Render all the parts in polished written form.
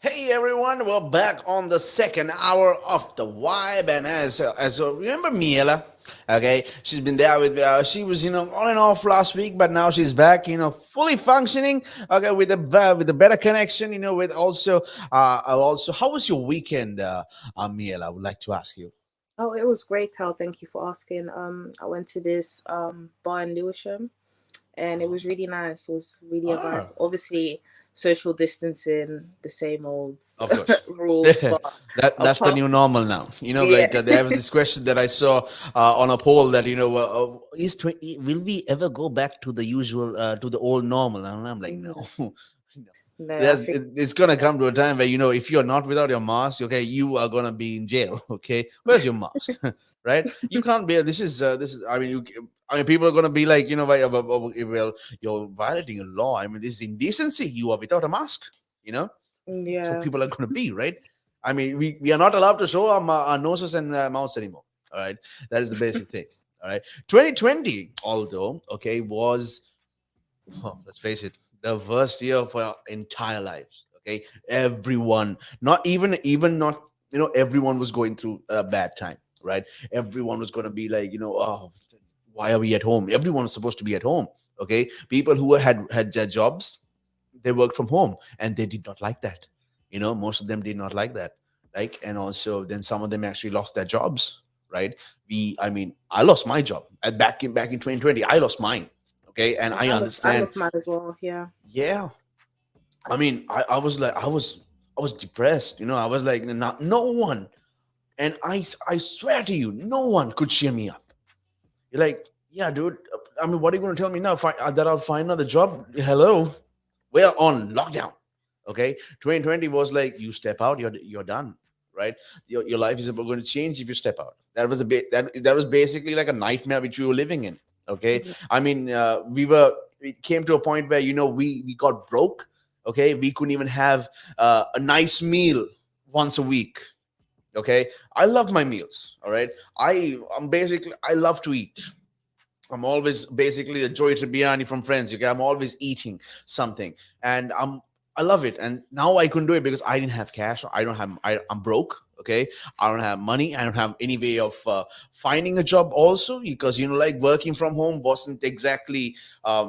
Hey everyone, we're back on the second hour of the vibe, and as remember Miela, okay, she's been there with she was on and off last week, but now she's back, fully functioning, okay, with a better connection, with also how was your weekend, Miela? I would like to ask you. Oh, it was great, Cal. Thank you for asking. I went to this bar in Lewisham, and it was really nice. It was really a vibe. Ah, Obviously, social distancing, the same old of course. rules, but That's the apart, new normal now. yeah, There was this question that I saw on a poll that will we ever go back to the usual to the old normal? And I'm like, no, Mhm. no. No, I think It's gonna come to a time where if you're not without your mask, okay, you are gonna be in jail. Okay, where's your mask? Right? You can't be. This is. I mean, people are gonna be like, well, you're violating a law. I mean, this is indecency. You are without a mask. You know so yeah. people are going to be right. I mean, we are not allowed to show our noses and mouths anymore. All right, that is the basic thing. All right, 2020, although okay, was let's face it, the worst year of our entire lives. Okay, everyone, not even not everyone was going through a bad time. Right, everyone was going to be like, oh, why are we at home? Everyone was supposed to be at home. Okay, people who had their jobs, they worked from home, and they did not like that. Most of them did not like that. Like, and also then some of them actually lost their jobs. Right, I mean, I lost my job back in 2020. I lost mine. Okay, and Yeah, I I understand. lost mine as well. Yeah. Yeah, I mean, I was like, I was depressed. I was like, no one, and I swear to you, no one could cheer me up. You're like, yeah, dude. I mean, what are you going to tell me now? That I'll find another job? Hello, we're on lockdown. Okay, 2020 was like, you step out, you're done. Right, your life is going to change if you step out. That was that was basically like a nightmare which we were living in. Okay, Yeah. I mean, we came to a point where we got broke. Okay, we couldn't even have a nice meal once a week. Okay, I love my meals. All right, I love to eat. I'm always basically the Joy Tribbiani from Friends. Okay, I'm always eating something, and I love it. And now I couldn't do it because I didn't have cash. I don't have. I'm broke. Okay, I don't have money. I don't have any way of finding a job. Also, because like working from home wasn't exactly. I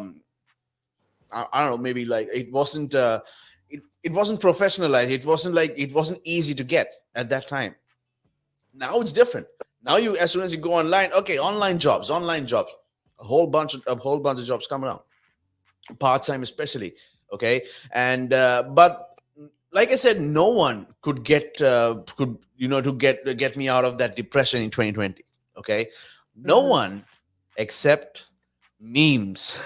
don't know. Maybe like it wasn't. It wasn't professionalized. It wasn't easy to get at that time. Now it's different. Now you, as soon as you go online, okay, online jobs, a whole bunch of jobs come around, part time especially. Okay, and but like I said, no one could to get me out of that depression in 2020. Okay, no Hmm. one except memes.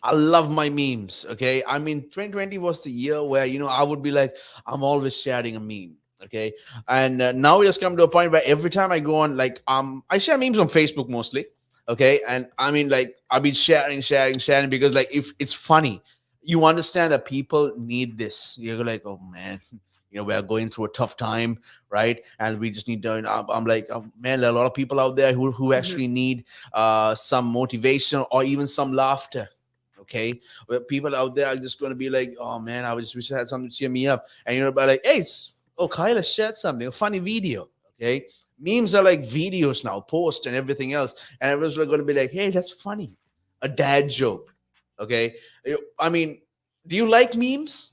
I love my memes. Okay. I mean, 2020 was the year where, I would be like, I'm always sharing a meme. Okay. And now it has come to a point where every time I go on, like, I share memes on Facebook mostly. Okay. And I mean, like, I've been sharing because, like, if it's funny, you understand that people need this. You're like, oh, man. We're going through a tough time, right? And we just need to. I'm like, oh, man, there are a lot of people out there who Hmm. actually need some motivation or even some laughter. Okay, where people out there are just going to be like, oh man, I just wish I had something to cheer me up. And you're about like, hey, Kyle has shared something, a funny video. Okay, memes are like videos now, post and everything else, and everyone's going to be like, hey, that's funny, a dad joke. Okay, I mean, do you like memes?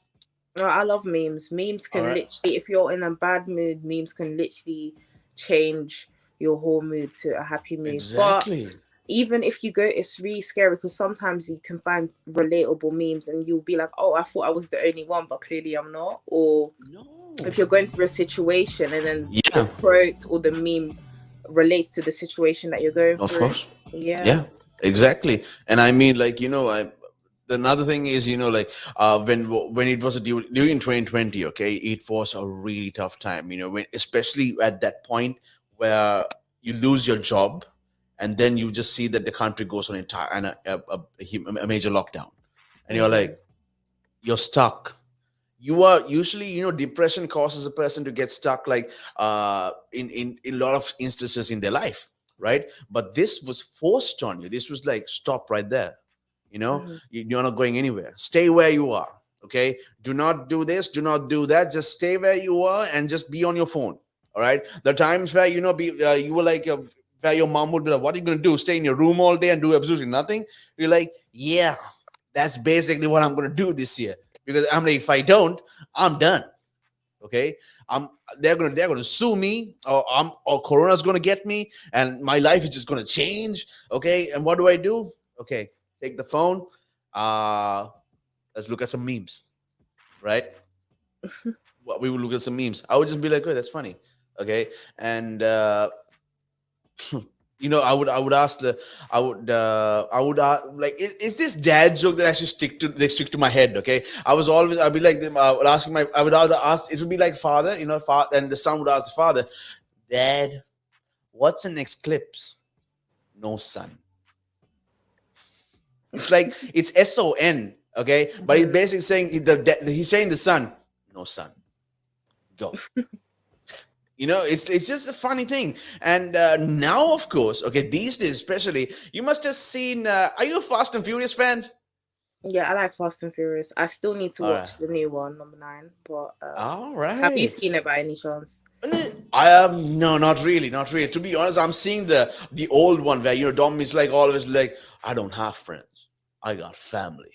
No, I love memes. Memes All can right, literally, if you're in a bad mood, memes can literally change your whole mood to a happy mood. But exactly. even if you go, it's really scary because sometimes you can find relatable memes and you'll be like, oh, I thought I was the only one, but clearly I'm not. Or No. if you're going through a situation and then the Yeah, quote or the meme relates to the situation that you're going of through. course. Yeah. Yeah, exactly. And I mean, like, another thing is, like, when it was during 2020, okay, it was a really tough time, when, especially at that point where you lose your job, and then you just see that the country goes on entire and a major lockdown, and you're Mm-hmm. like, you're stuck. You are usually, depression causes a person to get stuck, like, in a lot of instances in their life, right? But this was forced on you. This was like, stop right there. Mm-hmm. You're not going anywhere, stay where you are. Okay, do not do this, do not do that. Just stay where you are and just be on your phone. All right. The times where you were like where your mom would be like, "What are you gonna do? Stay in your room all day and do absolutely nothing?" You're like, "Yeah, that's basically what I'm gonna do this year." Because I'm like, if I don't, I'm done. Okay, I'm they're gonna sue me, or Corona's gonna get me, and my life is just gonna change. Okay, and what do I do? Okay, take the phone. Uh, let's look at some memes, right? Well, we will look at some memes. I would just be like, "Oh, that's funny." Okay, and I would ask like, is this dad joke that actually stick to my head? Okay, I'd be like, I would asking my I would either ask, it would be like father, father, and the son would ask the father, "Dad, what's an eclipse?" "No, son." It's like it's son. Okay, but he's Mhm. basically saying he's saying the son, "No, son, go." It's just a funny thing. And now, of course, okay, these days especially, you must have seen, are you a Fast and Furious fan? Yeah, I like Fast and Furious. I still need to All right. watch the new one, number 9. But All have you right. seen it by any chance? I am, no, not really, not really. To be honest, I'm seeing the old one where Dom is like always like, "I don't have friends, I got family."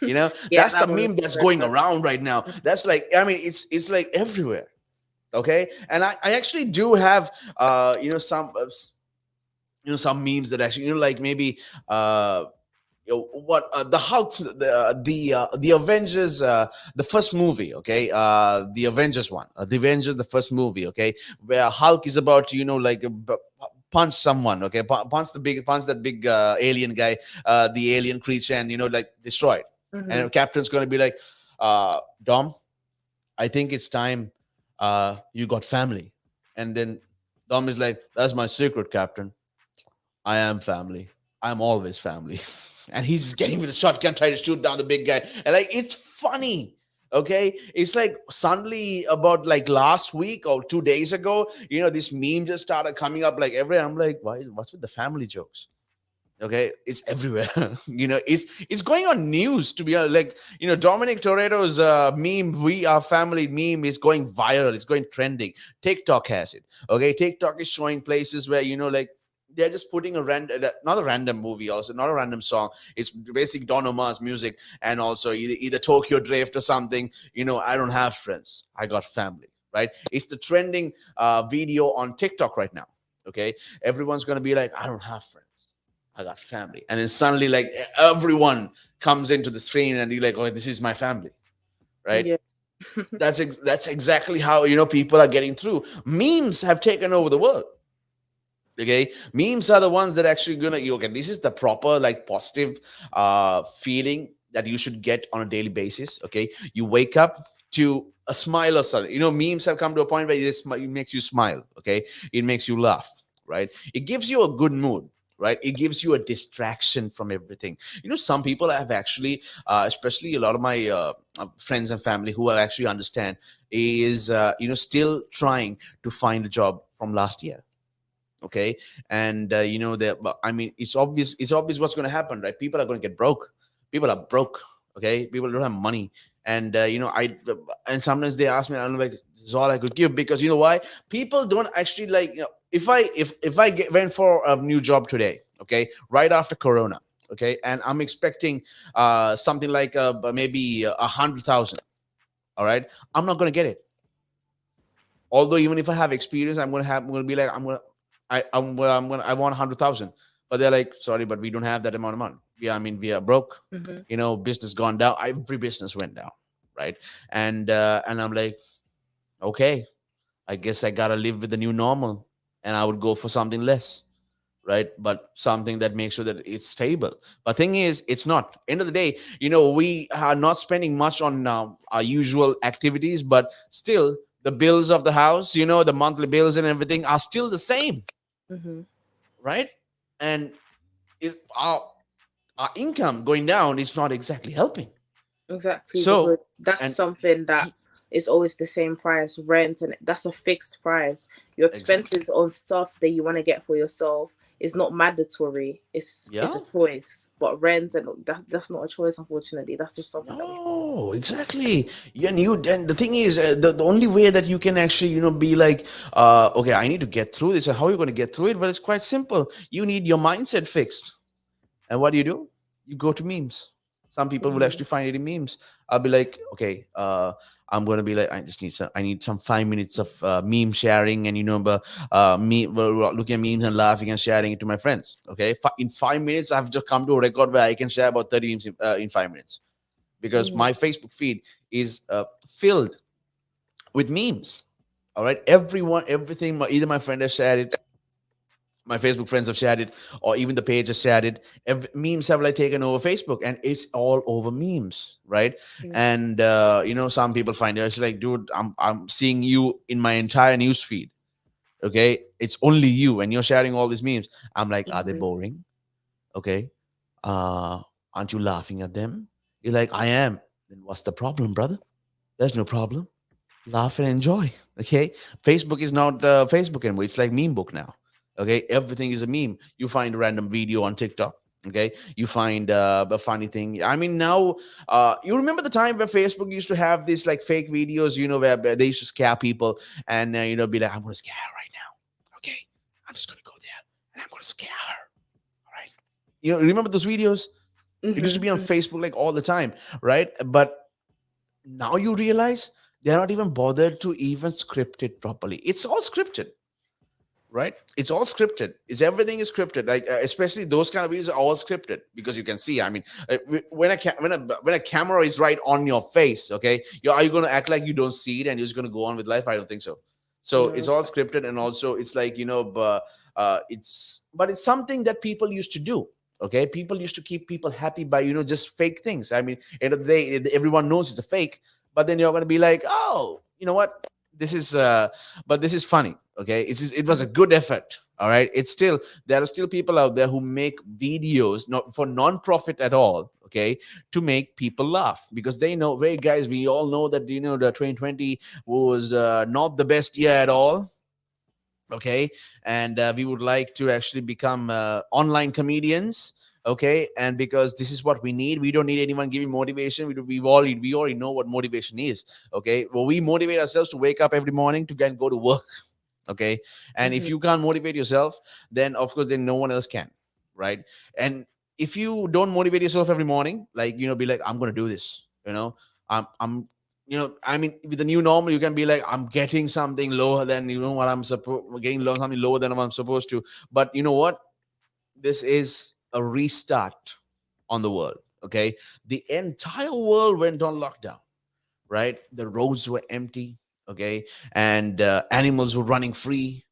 Yeah, That's the that one is meme that's very going funny. around right now. That's like, I mean, it's like everywhere. Okay, and I actually do have some memes that actually, like, maybe uh what the Hulk, the Avengers, the first movie, okay, the Avengers one, the Avengers, the first movie, okay, where Hulk is about to, like, punch someone, okay, punch that big alien guy, the alien creature, and like destroy it. Hmm. And Captain's going to be like, "Dom, I think it's time, you got family." And then Dom is like, "That's my secret, Captain. I am family. I'm always family." And he's just getting with a shotgun, trying to shoot down the big guy. And like, it's funny. Okay. It's like suddenly about like last week or 2 days ago, this meme just started coming up like everywhere. I'm like, what's with the family jokes? Okay, it's everywhere. It's going on news, to be honest. Like, Dominic Toretto's meme, "We Are Family" meme is going viral, it's going trending. TikTok has it. Okay, TikTok is showing places where, like, they're just putting a random, not a random movie, also not a random song. It's basic Don Omar's music, and also either Tokyo Drift or something. "I don't have friends, I got family." Right, it's the trending video on TikTok right now. Okay, everyone's gonna be like, "I don't have friends, I got family." And then suddenly, like, everyone comes into the screen and you're like, "Oh, this is my family." Right? Yeah. That's exactly how, people are getting through. Memes have taken over the world. Okay, memes are the ones that actually gonna okay, this is the proper, like, positive feeling that you should get on a daily basis. Okay, you wake up to a smile or something. Memes have come to a point where it makes you smile. Okay, it makes you laugh. Right, it gives you a good mood. Right, it gives you a distraction from everything. Some people have actually, especially a lot of my friends and family, who have actually understand, is still trying to find a job from last year. Okay, and that, I mean, it's obvious what's going to happen, right? People are going to get broke. People are broke. Okay, people don't have money. And and sometimes they ask me, I'm like, "This is all I could give," because you know why? People don't actually, like, if I went for a new job today, okay, right after Corona, okay, and I'm expecting something like maybe 100,000. All right, I'm not going to get it. Although, even if I have experience, I'm gonna be like, I want 100,000. But they're like, "Sorry, but we don't have that amount of money. Yeah, I mean, we are broke. Hmm. Business gone down. Every business went down, right?" And I'm like, "Okay, I guess I gotta live with the new normal." And I would go for something less, right? But something that makes sure that it's stable. But thing is, it's not. End of the day, we are not spending much on our usual activities, but still, the bills of the house, the monthly bills and everything are still the same, Hmm. right? And is our income going down is not exactly helping. Exactly, because So, that's and something that is always the same price. Rent, and that's a fixed price. Your Exactly. expenses on stuff that you want to get for yourself is not mandatory. It's Yeah. a choice. But rent and that's not a choice, unfortunately. That's just something that we have. No, exactly. Yeah, and and the thing is, the only way that you can actually, be like, okay, I need to get through this. And how are you going to get through it? Well, it's quite simple. You need your mindset fixed. And what do? You go to memes. Some people will Hmm. actually find it in memes. I'll be like, okay, I'm gonna be like, I need some 5 minutes of meme sharing, and but me well, looking at memes and laughing and sharing it to my friends. Okay, in 5 minutes, I've just come to a record where I can share about 30 memes in 5 minutes, because Hmm. my Facebook feed is filled with memes. All right, everything, either my friend has shared it, my Facebook friends have shared it, or even the page has shared it. Memes have like taken over Facebook, and it's all over memes, right? And some people find it actually like, dude, I'm seeing you in my entire news feed. Okay, it's only you, and you're sharing all these memes. I'm like, are they Hmm. boring? Okay, uh, aren't you laughing at them? You're like, I am. Then what's the problem, brother? There's no problem. Laugh and enjoy. Okay, Facebook is not Facebook anymore. It's like meme book now. Okay, everything is a meme. You find a random video on TikTok. Okay, you find a funny thing. I mean, now you remember the time where Facebook used to have these like fake videos, where they used to scare people, and be like, I'm going to scare her right now. Okay, I'm just going to go there and I'm going to scare her. All right, remember those videos? It used to be on Hmm. Facebook like all the time, right? But now you realize they're not even bothered to even script it properly. It's all scripted, right? It's all scripted. It's everything is scripted. Like especially those kind of videos are all scripted, because you can see. I mean, when a camera is right on your face, okay, are you going to act like you don't see it and you're just going to go on with life? I don't think so. So it's No. all scripted, and also it's like but it's something that people used to do. Okay, people used to keep people happy by just fake things. I mean, end of the day, everyone knows it's a fake, but then you're going to be like, oh, you know what? This is but this is funny. Okay, it was a good effort. All right, it's still, there are still people out there who make videos not for non-profit at all. Okay, to make people laugh, because they know, hey guys, we all know that the 2020 was not the best year at all. Okay, and we would like to actually become online comedians. Okay, and because this is what we need, we don't need anyone giving motivation. We already know what motivation is. Okay, well, we motivate ourselves to wake up every morning to go to work. Okay, and if Hmm. you can't motivate yourself, then of course then no one else can, right? And if you don't motivate yourself every morning, like be like, I'm gonna do this, I'm I mean, with the new normal, you can be like, I'm getting something lower than what I'm supposed, getting something lower than what I'm supposed to. But you know what, this is a restart on the world. Okay, the entire world went on lockdown, right? The roads were empty. Okay, and animals were running free.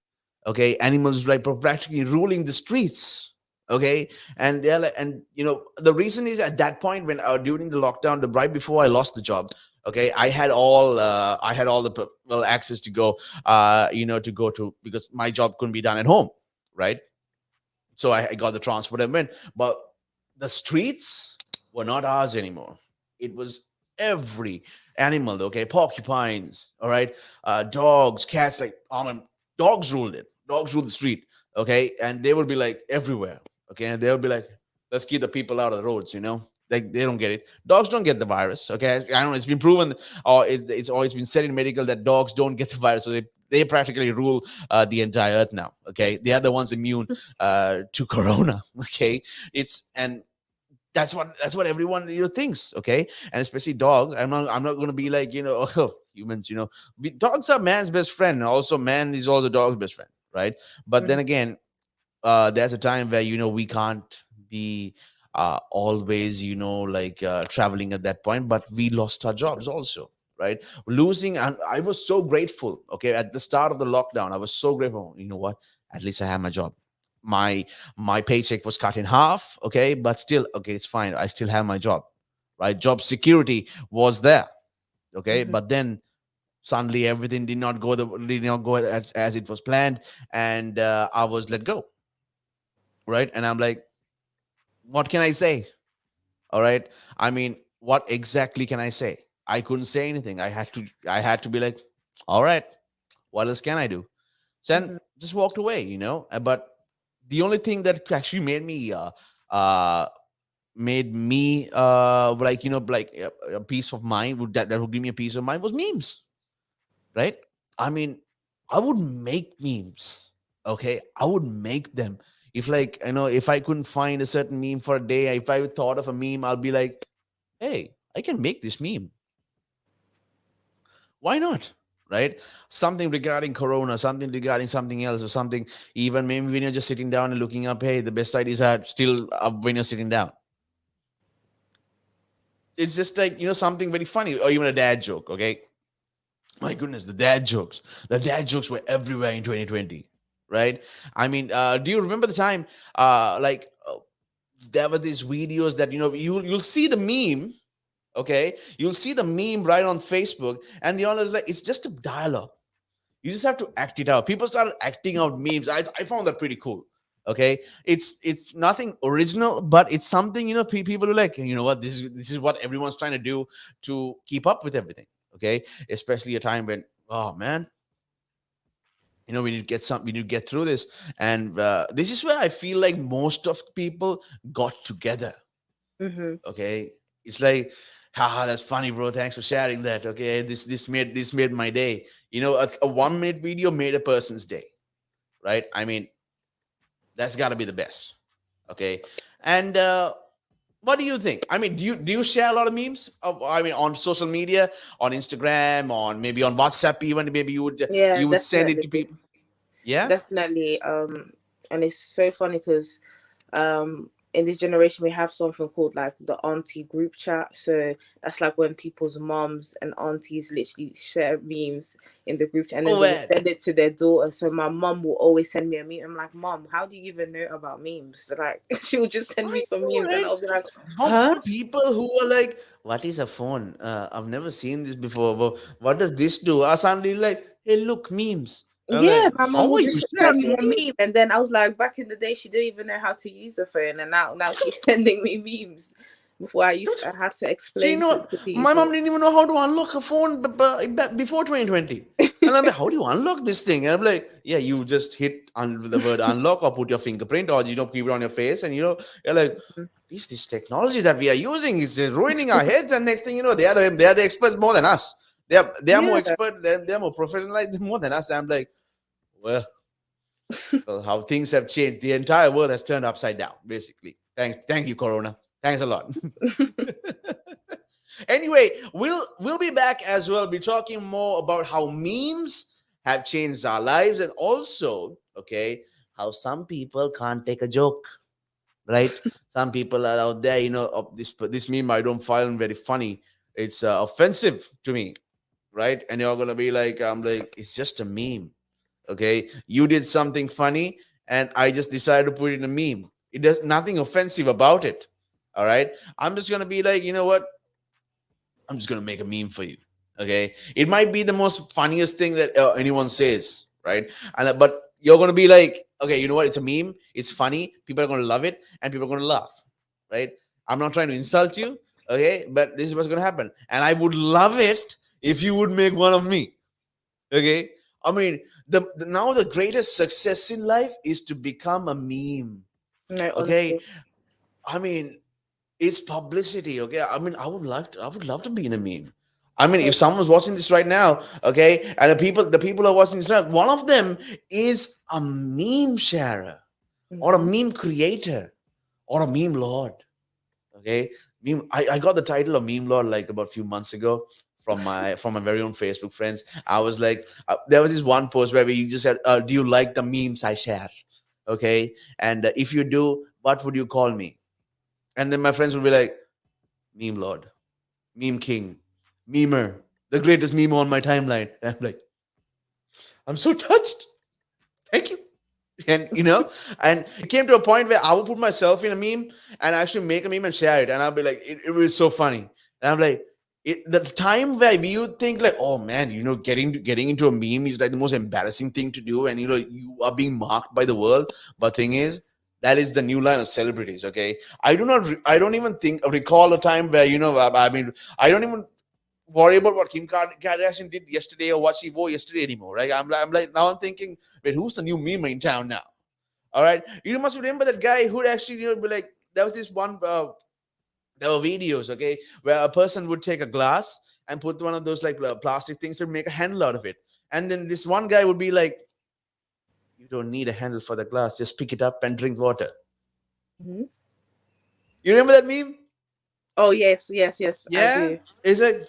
Okay, animals like practically ruling the streets. Okay, and they're like, and the reason is, at that point, when during the lockdown, the right before I lost the job. Okay, I had all the well access to go, to go to, because my job couldn't be done at home, right? So I got the transport and went. But the streets were not ours anymore. It was every animal. Okay, porcupines. All right, dogs, cats. Like, dogs ruled it. Dogs ruled the street. Okay, and they would be like everywhere. Okay, and they would be like, let's keep the people out of the roads. Like, they don't get it. Dogs don't get the virus. Okay, I don't know. It's been proven, or it's always been said in medical, that dogs don't get the virus. So they practically rule the entire earth now. Okay, they are the ones immune to corona. Okay, and that's what everyone thinks. Okay, and especially dogs. I'm not going to be like, oh, humans. Dogs are man's best friend. Also, man is also dog's best friend, right? But then Hmm. again, there's a time where we can't be always like traveling at that point. But we lost our jobs also, right? Losing, and I was so grateful. Okay, at the start of the lockdown, I was so grateful. You know what, at least I have my job. My paycheck was cut in half. Okay, but still, okay, it's fine, I still have my job, right? Job security was there. Okay, Hmm. but then suddenly everything did not go as it was planned, and I was let go, right? And I'm like, what can I say? All right, I mean, what exactly can I say? I couldn't say anything. I had to be like, all right, what else can I do? So then Mhm. just walked away, But the only thing that actually uh made me like a peace of mind that would give me a peace of mind was memes, right? I mean, I would make memes. Okay, I would make them. If like if I couldn't find a certain meme for a day, if I thought of a meme, I'll be like, hey, I can make this meme. Why not? Right? Something regarding corona, something regarding something else, or something even maybe when you're just sitting down and looking up, hey, the best ideas are still up when you're sitting down. It's just like, something very funny, or even a dad joke. Okay, my goodness, the dad jokes were everywhere in 2020, right? I mean, do you remember the time, like there were these videos that you'll see the meme. Okay, you'll see the meme right on Facebook, and the honest, like, it's just a dialogue. You just have to act it out. People started acting out memes. I found that pretty cool. Okay, it's nothing original, but it's something, people are like, you know what, this is what everyone's trying to do to keep up with everything. Okay, especially a time when, oh man, we need to get through this. And this is where I feel like most of people got together. Mhm. Okay, it's like, haha, that's funny, bro, thanks for sharing that. Okay, this made my day. A 1 minute video made a person's day, right? I mean, that's got to be the best. Okay, and what do you think? I mean, do you share a lot of memes I mean, on social media, on Instagram, on maybe on WhatsApp, even maybe Yeah, you would send it definitely. to people? Yeah. Definitely. And it's so funny because in this generation we have something called like the auntie group chat. So that's like when people's moms and aunties literally share memes in the group chat, and then Oh they will man. send it to their daughter. So my mom will always send me a meme. I'm like, Mom, how do you even know about memes? Like she will just send me I some know, memes and right? I'll be like, For huh? people who are like, what is a phone? I've never seen this before. What does this do? I suddenly like, hey, look, memes. I'm Yeah, like, my mom how will are you just send me sharing a memes? meme, and then I was like, back in the day, she didn't even know how to use a phone, and now she's sending me memes. Before I had to So explain to my mom people. didn't even know how to unlock a phone before 2020. And I'm like, how do you unlock this thing? And I'm like, yeah, you just hit the word unlock, or put your fingerprint, or keep it on your face, and you're like, this technology that we are using is ruining our heads. And next thing you know, they are the experts more than us. They are more Yeah, expert. They are more professionalized more than us. And I'm like, well, how things have changed. The entire world has turned upside down, basically. Thank you, Corona. Thanks a lot. Anyway, we'll be back as well. Be talking more about how memes have changed our lives, and also, okay, how some people can't take a joke, right? Some people are out there, this meme I don't find very funny. It's offensive to me, right? And you're gonna be like, I'm like, it's just a meme. Okay, you did something funny, and I just decided to put it in a meme. It does nothing offensive about it. All right, I'm just gonna be like, you know what? I'm just gonna make a meme for you. Okay, it might be the most funniest thing that anyone says, right? But you're gonna be like, okay, you know what? It's a meme. It's funny. People are gonna love it, and people are gonna laugh, right? I'm not trying to insult you, okay? But this is what's gonna happen, and I would love it if you would make one of me, okay? I mean, now the greatest success in life is to become a meme, no, okay? honestly. I mean, it's publicity. Okay, I mean, I would love to be in a meme. I mean, if someone's watching this right now, okay, and the people who are watching this right, one of them is a meme sharer, or a Hmm. meme creator, or a meme lord. Okay, I got the title of meme lord like about a few months ago from my very own Facebook friends. I was like, there was this one post where you just said, "Do you like the memes I share?" Okay, and if you do, what would you call me? And then my friends would be like, meme lord, meme king, memer, the greatest meme on my timeline. And I'm like, I'm so touched. Thank you. And and it came to a point where I would put myself in a meme and actually make a meme and share it. And I'll be like, it was so funny. And I'm like, the time where you think like, oh man, getting into a meme is like the most embarrassing thing to do, and you are being marked by the world. But thing is, that is the new line of celebrities. Okay, I don't even think recall a time where I mean, I don't even worry about what Kim Kardashian did yesterday or what she wore yesterday anymore, right? I'm like now I'm thinking, wait, who's the new meme in town now? All right, you must remember that guy who actually be like, there was this one. There were videos, okay, where a person would take a glass and put one of those like plastic things and make a handle out of it, and then this one guy would be like, "You don't need a handle for the glass; just pick it up and drink water." Hmm. You remember that meme? Oh yes, yes, yes, I Yeah, do. it's like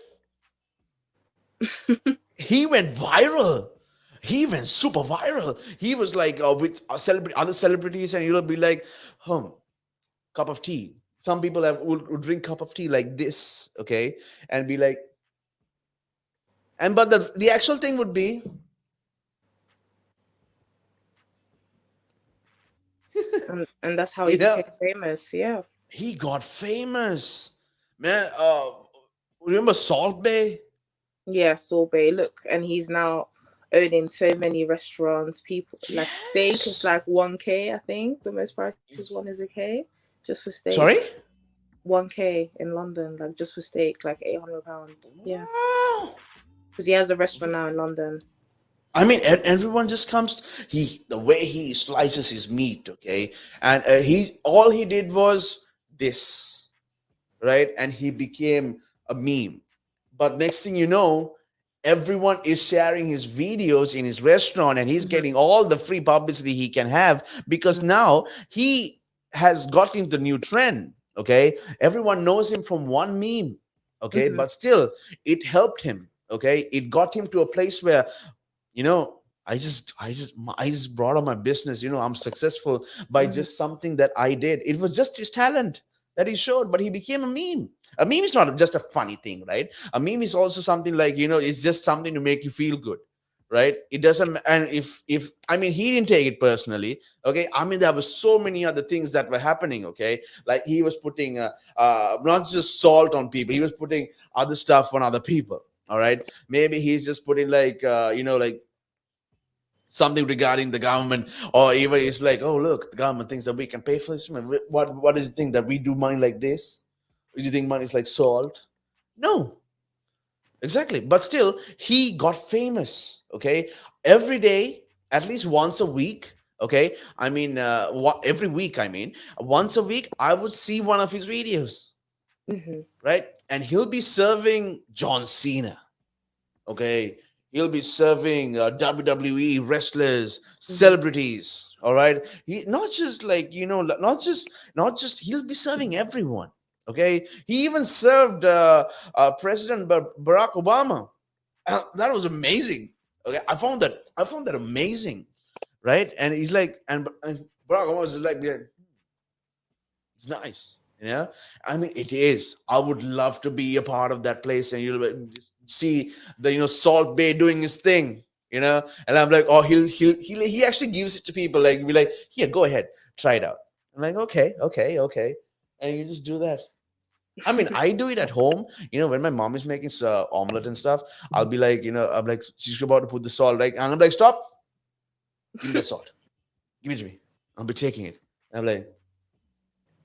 he went viral. He went super viral. He was like with other celebrities, and you'll be like, cup of tea. Some people would drink cup of tea like this, okay, and be like, and but the actual thing would be, And that's how he you know, became famous. Yeah. he got famous, man. Remember Salt Bay? Yeah, sorbet. Look, and he's now owning so many restaurants. People like steak is Yes. like 1K, I think. The most prices one is a K just for steak. Sorry. 1K in London, like just for steak, like £800. Yeah. Wow. Because he has a restaurant now in London. I mean, everyone just comes. The way he slices his meat, okay, and all he did was this, right, and he became a meme. But next thing you know, everyone is sharing his videos in his restaurant, and he's Hmm. getting all the free publicity he can have because now he has gotten the new trend. Okay, everyone knows him from one meme. Okay, Hmm. but still, it helped him. Okay, it got him to a place where, I just brought on my business. I'm successful by Hmm. just something that I did. It was just his talent that he showed, but he became a meme. A meme is not just a funny thing, right? A meme is also something like, it's just something to make you feel good, right? It doesn't. And if I mean, he didn't take it personally. Okay, I mean, there were so many other things that were happening. Okay, like he was putting not just salt on people, he was putting other stuff on other people. All right, maybe he's just putting like like something regarding the government, or even it's like, oh look, the government thinks that we can pay for this. What is the thing that we do money like this? Do you think money is like salt? No, exactly. But still, he got famous. Okay, every day, at least once a week. Okay, I mean, every week. I mean, once a week, I would see one of his videos, Hmm. right? And he'll be serving John Cena. Okay, he'll be serving WWE wrestlers, Hmm. celebrities. All right, he not just like not just he'll be serving everyone. Okay, he even served President Barack Obama. That was amazing. Okay, I found that amazing, right? And he's like, and Barack Obama was like, yeah, it's nice. I mean, it is. I would love to be a part of that place, and you'll see the Salt Bay doing his thing. And I'm like, oh, he actually gives it to people. Like, be like, here, go ahead, try it out. I'm like, okay, okay, okay, and you just do that. I mean, I do it at home. When my mom is making omelet and stuff, I'll be like, I'm like, she's about to put the salt, right? And I'm like, stop, give me the salt, give it to me. I'll be taking it. And I'm like,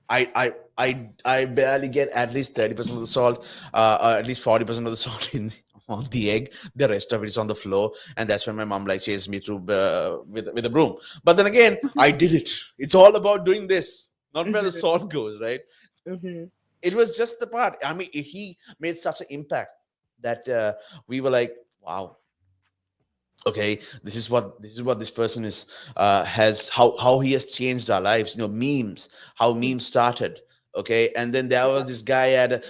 I barely get at least 30% of the salt, at least 40% of the salt in on the egg. The rest of it is on the floor, and that's when my mom like chases me through with a broom. But then again, I did it. It's all about doing this, not where the Hmm. salt goes, right? Hmm. It was just the part. I mean, he made such an impact that we were like, wow, okay, this is what this person is has how he has changed our lives. Memes, how memes started. Okay, and then there was this guy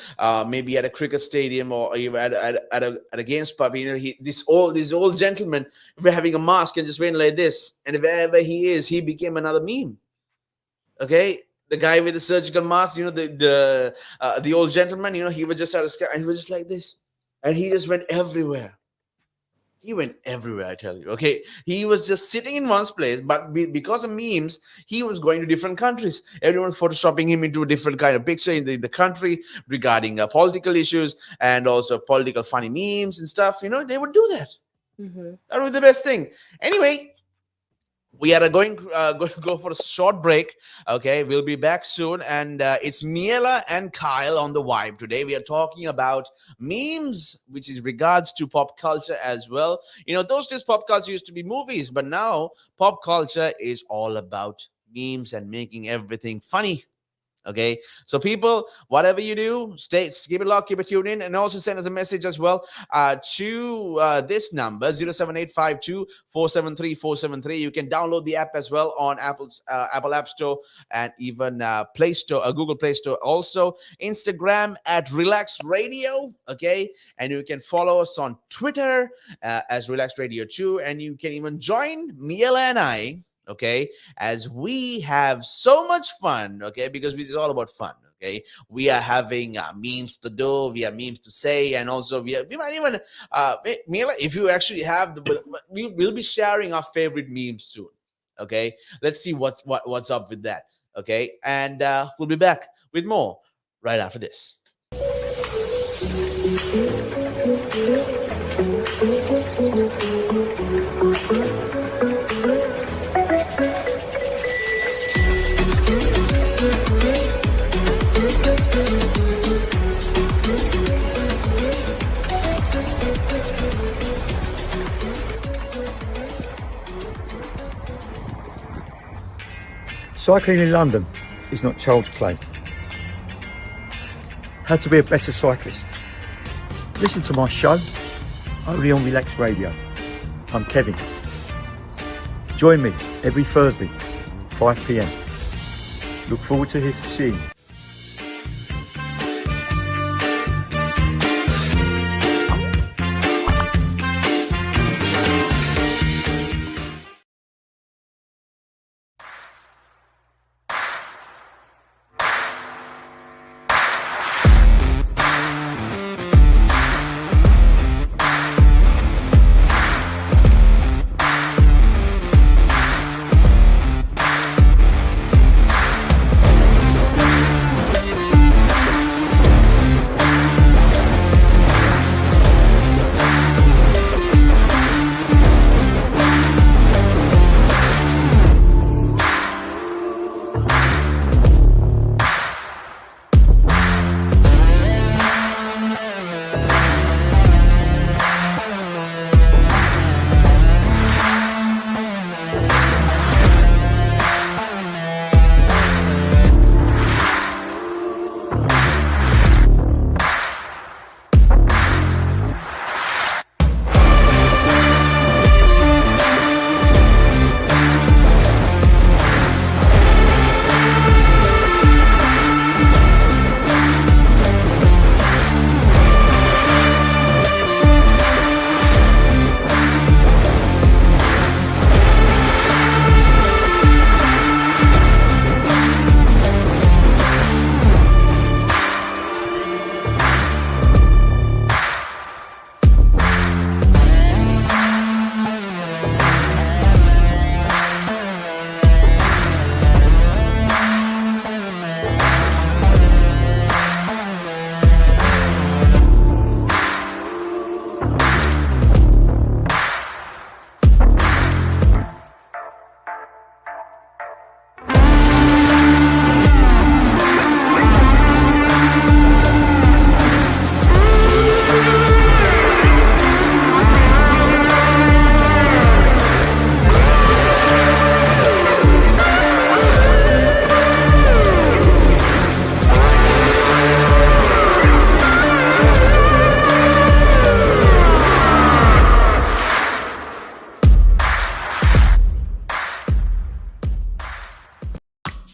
maybe at a cricket stadium, or even at a games pub. This old gentleman were having a mask and just went like this, and wherever he is, he became another meme. Okay, the guy with the surgical mask, the old gentleman, he was just at a sky, and he was just like this, and he just went everywhere. He went everywhere, I tell you. Okay, he was just sitting in one place, but because of memes, he was going to different countries. Everyone's photoshopping him into a different kind of picture in the country regarding political issues and also political funny memes and stuff. They would do that. Hmm. That was the best thing. Anyway, we are going to go for a short break. Okay, we'll be back soon, and it's Miella and Kyle on the Vibe today. We are talking about memes, which is regards to pop culture as well. Those days pop culture used to be movies, but now pop culture is all about memes and making everything funny. Okay, so people, whatever you do, keep it locked, keep it tuned in, and also send us a message as well to this number 07852473473. You can download the app as well on Apple App Store and even Play Store, Google Play Store. Also, Instagram at Relaks Radio. Okay, and you can follow us on Twitter as Relaks Radio 2, and you can even join Miela and I. Okay, as we have so much fun, okay, because it's all about fun. Okay, we are having memes to do, we have memes to say, and also we might even Mila, if you actually have we'll be sharing our favorite memes soon. Okay, let's see what's up with that. Okay, and we'll be back with more right after this. Cycling in London is not child's play. How to be a better cyclist? Listen to my show, only on Relaks Radio. I'm Kevin. Join me every Thursday, 5 p.m. Look forward to seeing you.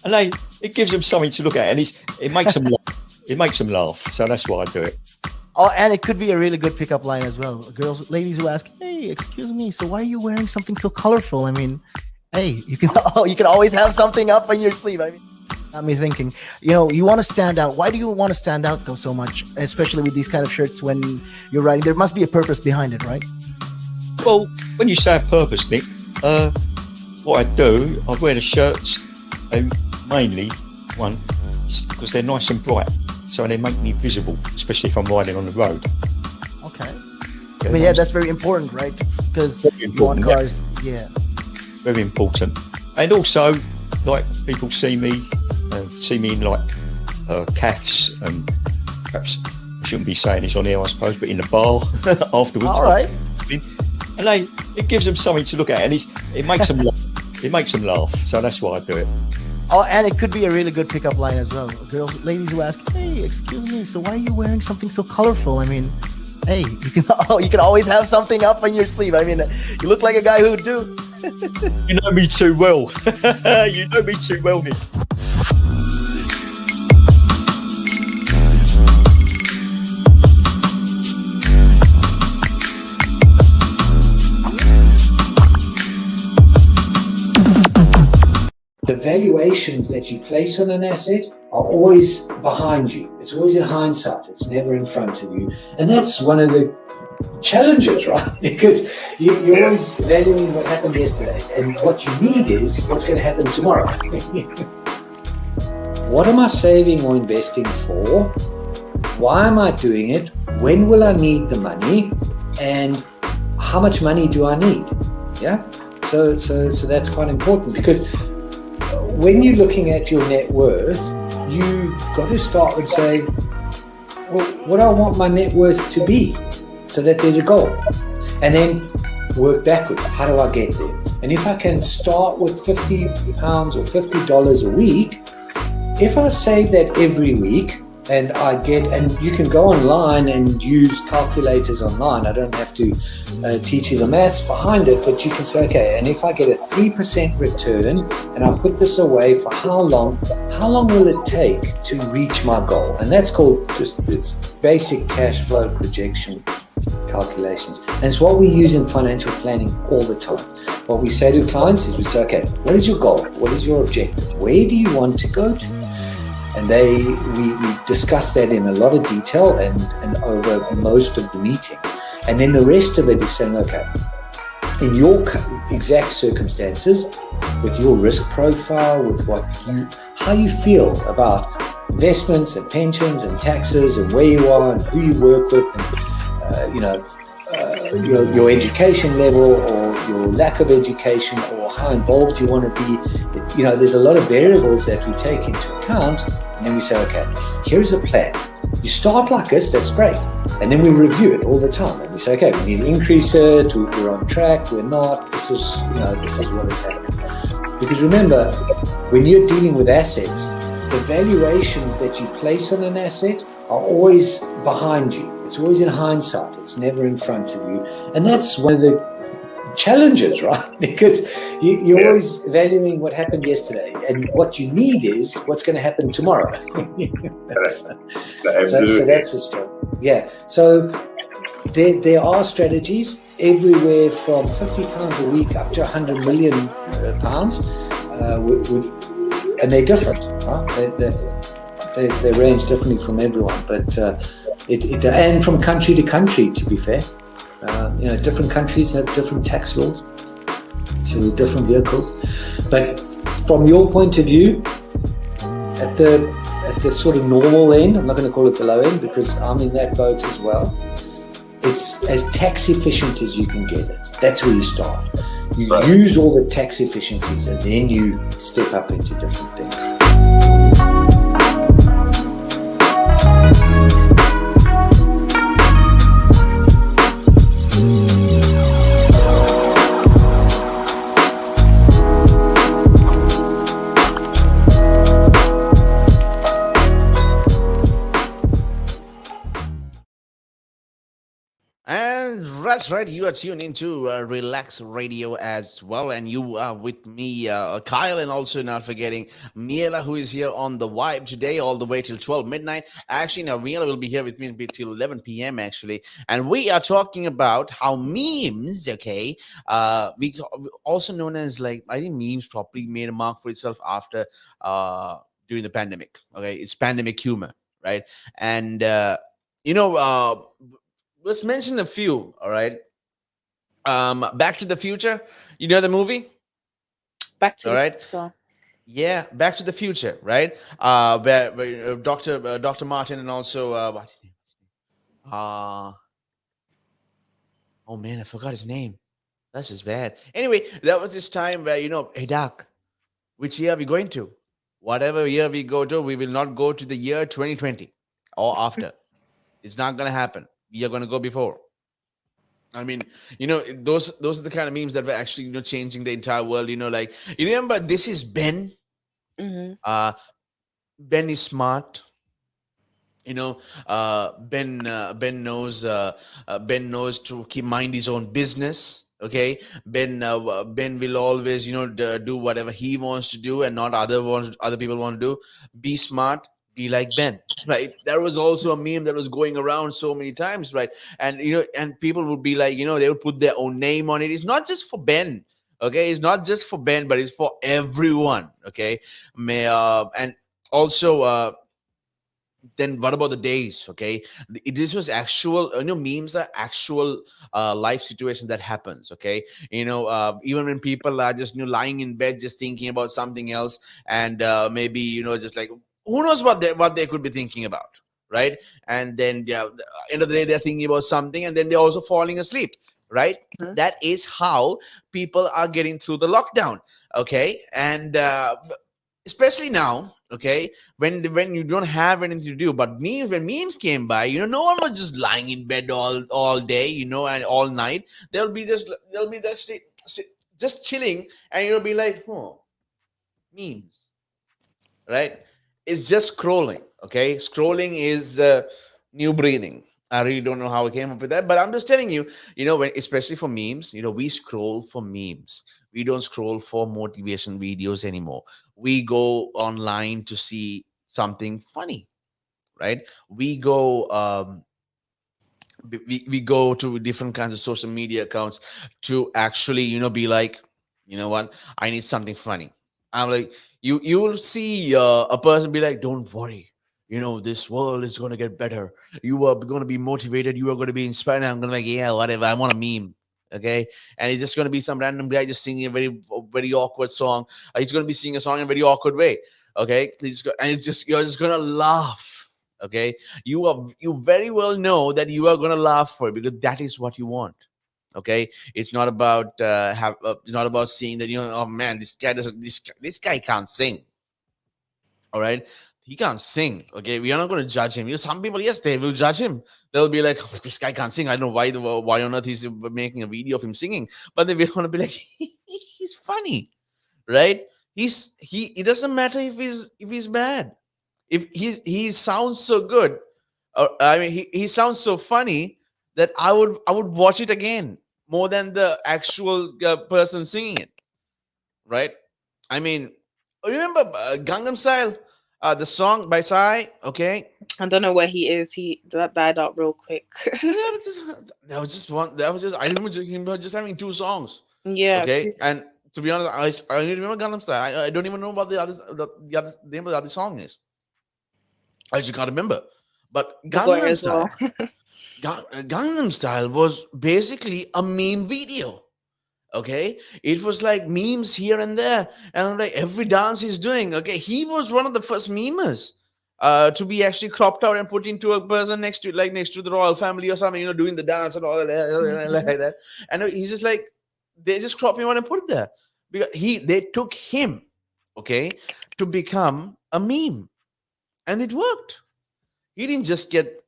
And it gives them something to look at, and it makes them laugh. It makes them laugh. So that's why I do it. Oh, and it could be a really good pickup line as well. Ladies who ask, "Hey, excuse me, so why are you wearing something so colorful?" I mean, hey, you can always have something up on your sleeve. I mean, got me thinking. You want to stand out. Why do you want to stand out though so much, especially with these kind of shirts when you're riding? There must be a purpose behind it, right? Well, when you say a purpose, Nick, what I do, I wear the shirts mainly because they're nice and bright, so they make me visible, especially if I'm riding on the road. Okay. I mean, yeah, that's very important, right? Because you want cars, yeah. very important. And also, like, people see me in like cafes, and perhaps I shouldn't be saying this on here, I suppose, but in the bar afterwards. All right. And it gives them something to look at, and it makes them laugh. It makes them laugh. So that's why I do it. Oh, and it could be a really good pickup line as well. Ladies who ask, "Hey, excuse me, so why are you wearing something so colorful?" I mean, hey, you can always have something up on your sleeve. I mean, you look like a guy who would do. You know me too well. You know me too well, Nick. The valuations that you place on an asset are always behind you. It's always in hindsight. It's never in front of you. And that's one of the challenges, right? Because you're always valuing what happened yesterday. And what you need is what's going to happen tomorrow. What am I saving or investing for? Why am I doing it? When will I need the money? And how much money do I need? Yeah. So that's quite important, because when you're looking at your net worth, you've got to start with saying, well, what do I want my net worth to be, so that there's a goal, and then work backwards. How do I get there? And if I can start with £50 or $50 a week, if I save that every week, and you can go online and use calculators online. I don't have to teach you the maths behind it, but you can say, okay, and if I get a 3% return and I put this away for how long will it take to reach my goal? And that's called just this basic cash flow projection calculations. And it's what we use in financial planning all the time. What we say to clients is we say, okay, what is your goal? What is your objective? Where do you want to go to? And we discuss that in a lot of detail and over most of the meeting. And then the rest of it is saying, okay, in your exact circumstances, with your risk profile, with how you feel about investments and pensions and taxes and where you are and who you work with, and your education level or your lack of education or how involved you want to be. There's a lot of variables that we take into account. And then we say, okay, here's a plan. You start like this, that's great. And then we review it all the time. And we say, okay, we need to increase it, we're on track, we're not, this is what is happening. Because remember, when you're dealing with assets, the valuations that you place on an asset are always behind you. It's always in hindsight. It's never in front of you. And that's one of the challenges, right? Because you're always valuing what happened yesterday, and what you need is what's going to happen tomorrow. So that's a struggle. Yeah. So there are strategies everywhere from £50 a week up to £100 million, and they're different. Right? They range differently from everyone, but and from country to country, to be fair. Different countries have different tax laws, so different vehicles. But from your point of view, at the sort of normal end, I'm not going to call it the low end because I'm in that boat as well. It's as tax efficient as you can get it. That's where you start. You use all the tax efficiencies, and then you step up into different things. That's right. You are tuned into Relaks Radio as well, and you are with me, Kyle, and also not forgetting Miella, who is here on the Vibe today, all the way till 12 midnight. Actually, now Miella will be here with me till 11 p.m. actually, and we are talking about how memes, okay, we also known as, like, I think memes probably made a mark for itself after during the pandemic. Okay, it's pandemic humor, right? And let's mention a few. All right. Back to the Future. You know the movie? Back to all the right. future. Yeah, Back to the Future, right? Where Dr. Martin and also what's his name? Oh man, I forgot his name. That's just bad. Anyway, that was this time where, hey, Doc, which year are we going to? Whatever year we go to, we will not go to the year 2020 or after. It's not going to happen. We are going to go before. I mean, those are the kind of memes that were actually, changing the entire world. Like, you remember, this is Ben. Mm-hmm. Uh, Ben is smart. Ben knows to keep mind his own business. Okay, Ben will always, do whatever he wants to do and not other people want to do. Be smart, be like Ben. Right, there was also a meme that was going around so many times, right? And and people would be like, they would put their own name on it. It's not just for Ben. Okay, it's not just for Ben, but it's for everyone. Okay, and also, then what about the days? Okay, this was actual, memes are actual life situation that happens. Okay, even when people are just, lying in bed just thinking about something else, and maybe, just like, who knows what they could be thinking about, right? And then, yeah, end of the day, they're thinking about something, and then they're also falling asleep, right? That is how people are getting through the lockdown. Okay, and especially now, okay, when you don't have anything to do. But when memes came by, no one was just lying in bed all day, and all night. They'll be just chilling, and you'll be like, oh, memes, right? It's just scrolling. Okay, scrolling is new breathing. I really don't know how I came up with that, but I'm just telling you, when, especially for memes, we scroll for memes. We don't scroll for motivation videos anymore. We go online to see something funny, right? We go to different kinds of social media accounts to actually, be like, you know what, I need something funny. I'm like, you will see a person be like, don't worry, this world is going to get better. You are going to be motivated, you are going to be inspired. And I'm going to like, yeah, whatever, I want a meme. Okay, and it's just going to be some random guy just singing a very, very awkward song. He's going to be singing a song in a very awkward way. Okay, and you're just going to laugh. Okay, you very well know that you are going to laugh for it, because that is what you want. Okay, it's not about it's not about seeing that, oh man, this guy can't sing. All right, he can't sing. Okay, we are not going to judge him. Some people, yes, they will judge him. They'll be like, oh, this guy can't sing. I don't know why on earth he's making a video of him singing. But then we're going to be like, he's funny, right? It doesn't matter if he's bad. If he sounds so good, I mean, he sounds so funny that I would watch it again more than the actual person singing it, right? I mean, remember Gangnam Style, the song by Psy? Okay, I don't know where he is. That died out real quick. yeah, but that was just one. That was just, I remember just having two songs. Yeah, Okay, true. and to be honest, I only remember Gangnam Style. I don't even know what the other name of the other song is. I just can't remember. But Forgot as well. Gangnam Style was basically a meme video. Okay, it was like memes here and there, and like every dance he's doing. Okay, he was one of the first memers to be actually cropped out and put into a person next to the royal family or something, doing the dance and all that, like that. And he's just like, they just crop him out and put it there, because they took him, okay, to become a meme, and it worked. He didn't just get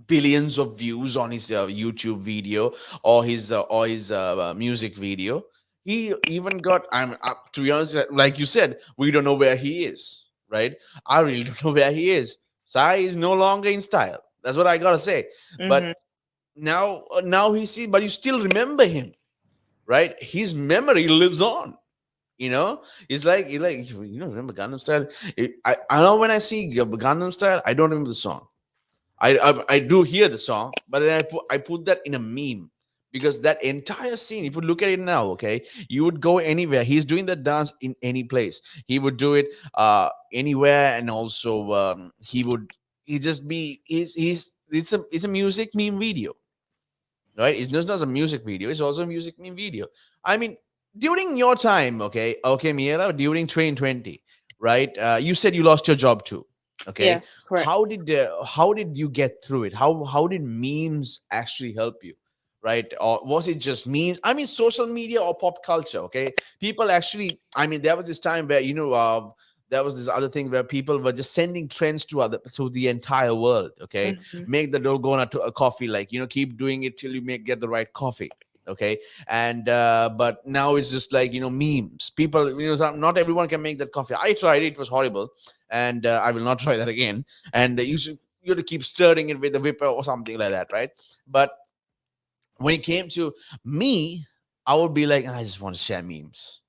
billions of views on his YouTube video or his music video. He even got. To be honest, like you said, we don't know where he is. Right? I really don't know where he is. Sai is no longer in style. That's what I gotta say. But now but you still remember him, right? His memory lives on. It's like remember Gangnam Style. I know when I see Gangnam Style, I don't remember the song. I do hear the song, but then I put that in a meme, because that entire scene, if you look at it now, okay, you would go anywhere. He's doing that dance in any place. He would do it anywhere, and also he just be he's it's a music meme video, right? It's not a music video. It's also a music meme video. I mean, during your time, okay, Miela, during 2020, right? You said you lost your job too. Yeah, Okay, correct. how did you get through it? How did memes actually help you? right? Or was it just memes? I mean, social media or pop culture. Okay, people actually. I mean, there was this time where there was this other thing where people were just sending trends to the entire world. Okay, Mhm. make the dalgona to a coffee, like keep doing it till you get the right coffee. Okay, and but now it's just like memes. People, not everyone can make that coffee. I tried it; it was horrible, and I will not try that again. And you have to keep stirring it with a whipper or something like that, right? But when it came to me, I would be like, I just want to share memes,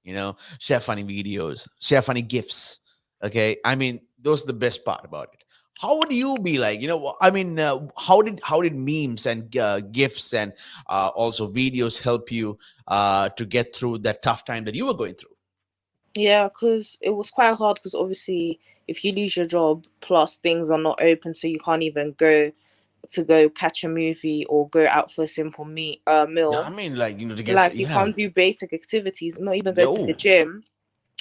share funny videos, share funny gifs. Okay, I mean, those are the best part about it. How would you be like? I mean, how did memes and gifs and also videos help you to get through that tough time that you were going through? Yeah, because it was quite hard. Because obviously, if you lose your job, plus things are not open, so you can't even go catch a movie or go out for a simple Yeah, I meal. mean, like to get Like you yeah, can't do basic activities, not even go to the no, gym.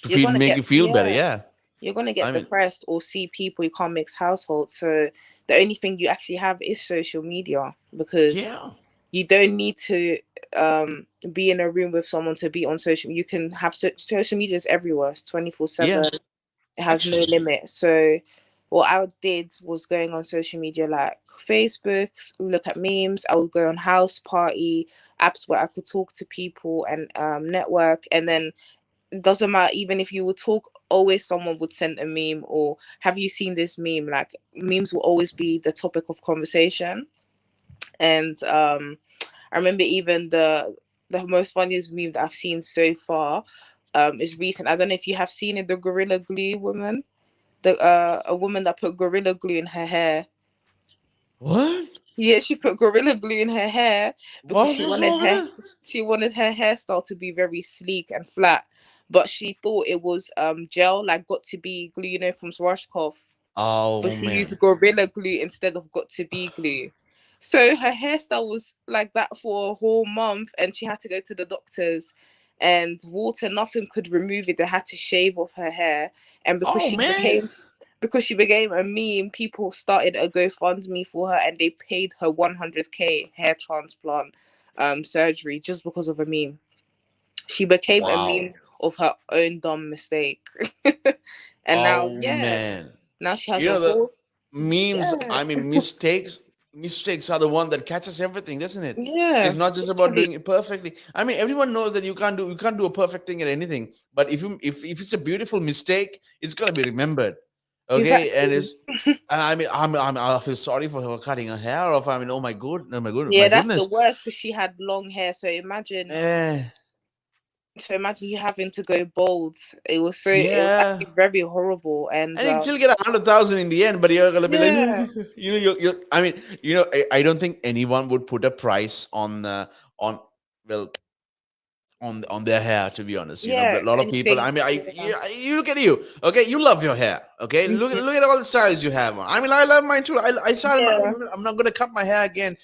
to You're feel gonna make get you feel better. Yeah, you're gonna get I mean, depressed or see people you can't mix households. So the only thing you actually have is social media because yeah, you don't need to be in a room with someone to be on social. You can have social media is everywhere. It's yeah, 24/7. It has no actually, limit. So what I did was going on social media like Facebook, look at memes. I would go on house party apps where I could talk to people and network. And then it doesn't matter, even if you would talk, always someone would send a meme or have you seen this meme? Like memes will always be the topic of conversation. And I remember even the most funniest meme that I've seen so far is recent. I don't know if you have seen it, the Gorilla Glue woman, the a woman that put Gorilla Glue in her hair. what? Yeah, she put Gorilla Glue in her hair because What is wrong with that? she wanted her hairstyle to be very sleek and flat, but she thought it was gel, like got to be glue, from Schwarzkopf, but Oh she man. used Gorilla Glue instead of got to be glue. So her hairstyle was like that for a whole month, and she had to go to the doctors. And water, nothing could remove it. They had to shave off her hair, and Oh man. because she became a meme, people started a GoFundMe for her, and they paid her 100K hair transplant surgery just because of a meme. She became a Wow. meme of her own dumb mistake, and now, Oh yeah, man. now she has You a know the whole memes, yeah. I mean mistakes are the one that catches everything, isn't it? It's Yeah, not just about literally. doing it perfectly. I mean, everyone knows that you can't do a perfect thing at anything. But if it's a beautiful mistake, it's gonna be remembered. Okay, and Exactly. it's and I mean I feel sorry for her cutting her hair off. I mean, oh my good, oh my good, Yeah, my that's the goodness. worst because she had long hair. Eh, So imagine you having to go bald. It was yeah. actually very horrible. And And you still get 100,000 in the end, but you're gonna be like, yeah, I mean, I don't think anyone would put a price on, well, on their hair, to be honest. yeah, But a lot of people. I anything. mean, Yeah. you look at you, okay? You love your hair, okay? Look Mhm. look at all the styles you have on. I mean, I love mine too. I started. Yeah. I'm not gonna cut my hair again.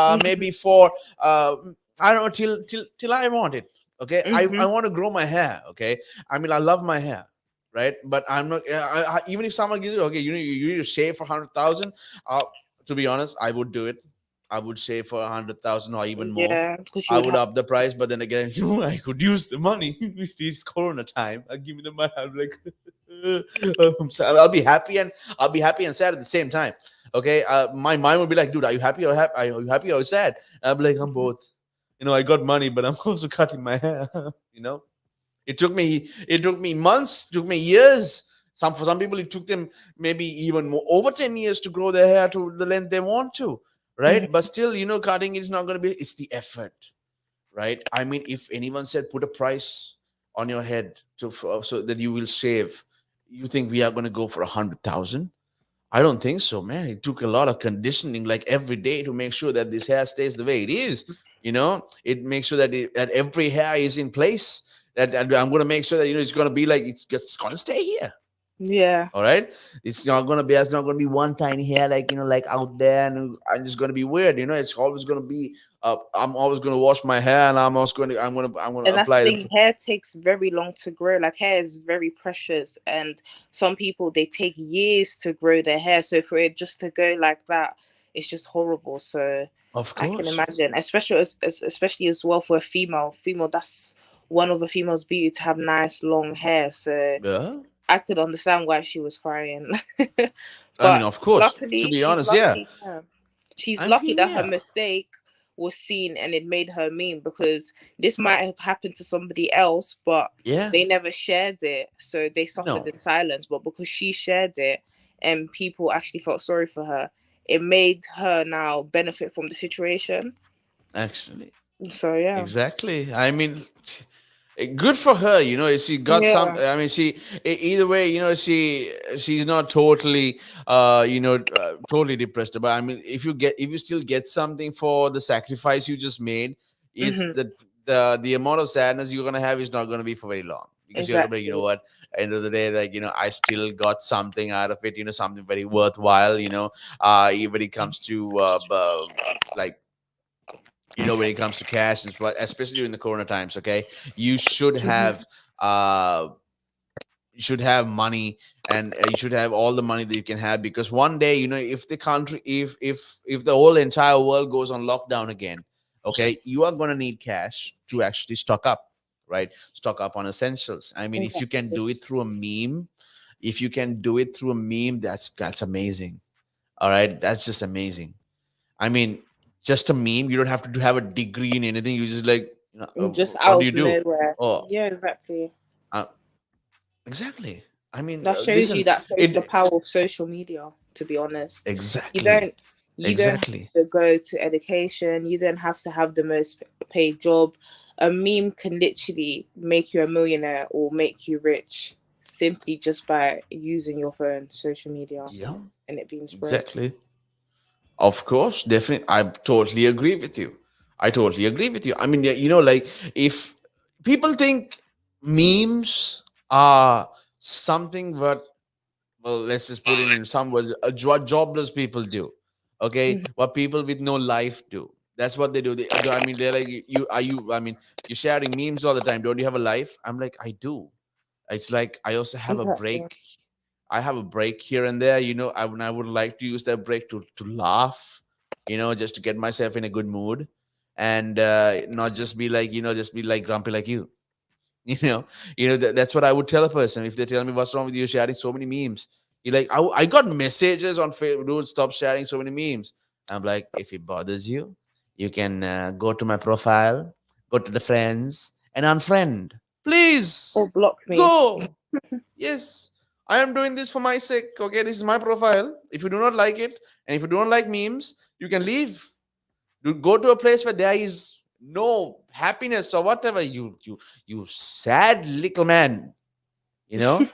Mhm. Maybe for I don't know till I want it. Okay, I Mhm. want to grow my hair. Okay, I mean, I love my hair, right? But I'm not. Even if someone gives you, okay, you need to shave for 100,000. Uh, to be honest, I would do it. I would shave for 100,000 or even more. Yeah, because you I would would have. up the price, but then again, I could use the money. It's Corona time. Give me the money. I'm like, I'm sad. I'll be happy and sad at the same time. Okay, my mind would be like, dude, are you happy or happy? Are you happy or sad? And I'm like, I'm both. I got money, but I'm also cutting my hair. you know, it took me months, took me years. For some people, it took them maybe even more over 10 years to grow their hair to the length they want to, right? Mhm. But still, cutting is not going to be. It's the effort, right? I mean, if anyone said put a price on your head so that you will save, you think we are going to go for 100,000? I don't think so, man. It took a lot of conditioning, like every day, to make sure that this hair stays the way it is. It makes sure that every hair is in place. That I'm going to make sure that it's going to be like it's just going to stay here. Yeah. All right, it's not gonna be one tiny hair like like out there, and it's gonna be weird. It's always gonna be. I'm always gonna wash my hair, and I'm gonna And that's the apply thing, the. hair takes very long to grow. Like hair is very precious, and some people they take years to grow their hair. So for it just to go like that, it's just horrible. So Of I can course. imagine, especially especially as well for a female. Female, that's one of a female's beauty to have nice long hair. So Yeah. I could understand why she was crying. I mean, But of course. To luckily, be she's honest, yeah. lucky. Yeah. She's I lucky mean, that her yeah. mistake was seen and it made her meme, because this might have happened to somebody else, but Yeah. they never shared it, so they suffered No, in silence. But because she shared it and people actually felt sorry for her, it made her now benefit from the situation. actually. So yeah, Exactly. I mean, good for her. She got some. yeah, I mean, either way, she's not totally, totally depressed. But I mean, if you still get something for the sacrifice you just made, it's hmm, the amount of sadness you're gonna have is not gonna be for very long, because you're gonna be, exactly. what, end of the day, like, I still got something out of it. Something very worthwhile. When it comes to like, when it comes to cash, and especially during the corona times, okay, you should Hmm. have uh money, and you should have all the money that you can have, because one day, if the country, if the whole entire world goes on lockdown again, okay, you are going to need cash to actually stock up, right? Stock up on essentials. I mean, if you can Exactly. do it through a meme, that's amazing. All right, that's just amazing. I mean, just a meme. You don't have to have a degree in anything. You just like, Just what out do you of do? nowhere. Oh, Yeah, exactly. uh, exactly. I mean, That shows you listen, that shows the it power of social media, to be honest. You exactly, don't you don't have exactly. to go to education, you don't have to have the most paid job. A meme can literally make you a millionaire or make you rich simply just by using your phone, social media, Yeah, and it being spread. exactly. Of course, definitely. I totally agree with you. I totally agree with you. I mean, yeah, like, if people think memes are something, what, well, let's just put it in some words, what jobless people do, okay, Mhm. what people with no life do. That's what they do. I mean, they're like, I mean, you're sharing memes all the time, don't you have a life? I'm like, I do. It's like, I also have a Exactly. break. I have a break here and there. I would like to use that break to laugh, just to get myself in a good mood, and not just be like, just be like grumpy like you. you know that's what I would tell a person if they tell me, what's wrong with you sharing so many memes. You like, I got messages on Facebook, dude, stop sharing so many memes. I'm like, if it bothers you, you can go to my profile, go to the friends, and unfriend, please. Or block me. Go. Yes, I am doing this for my sake. Okay, this is my profile. If you do not like it, and if you don't like memes, you can leave. You go to a place where there is no happiness or whatever. You sad little man. You know.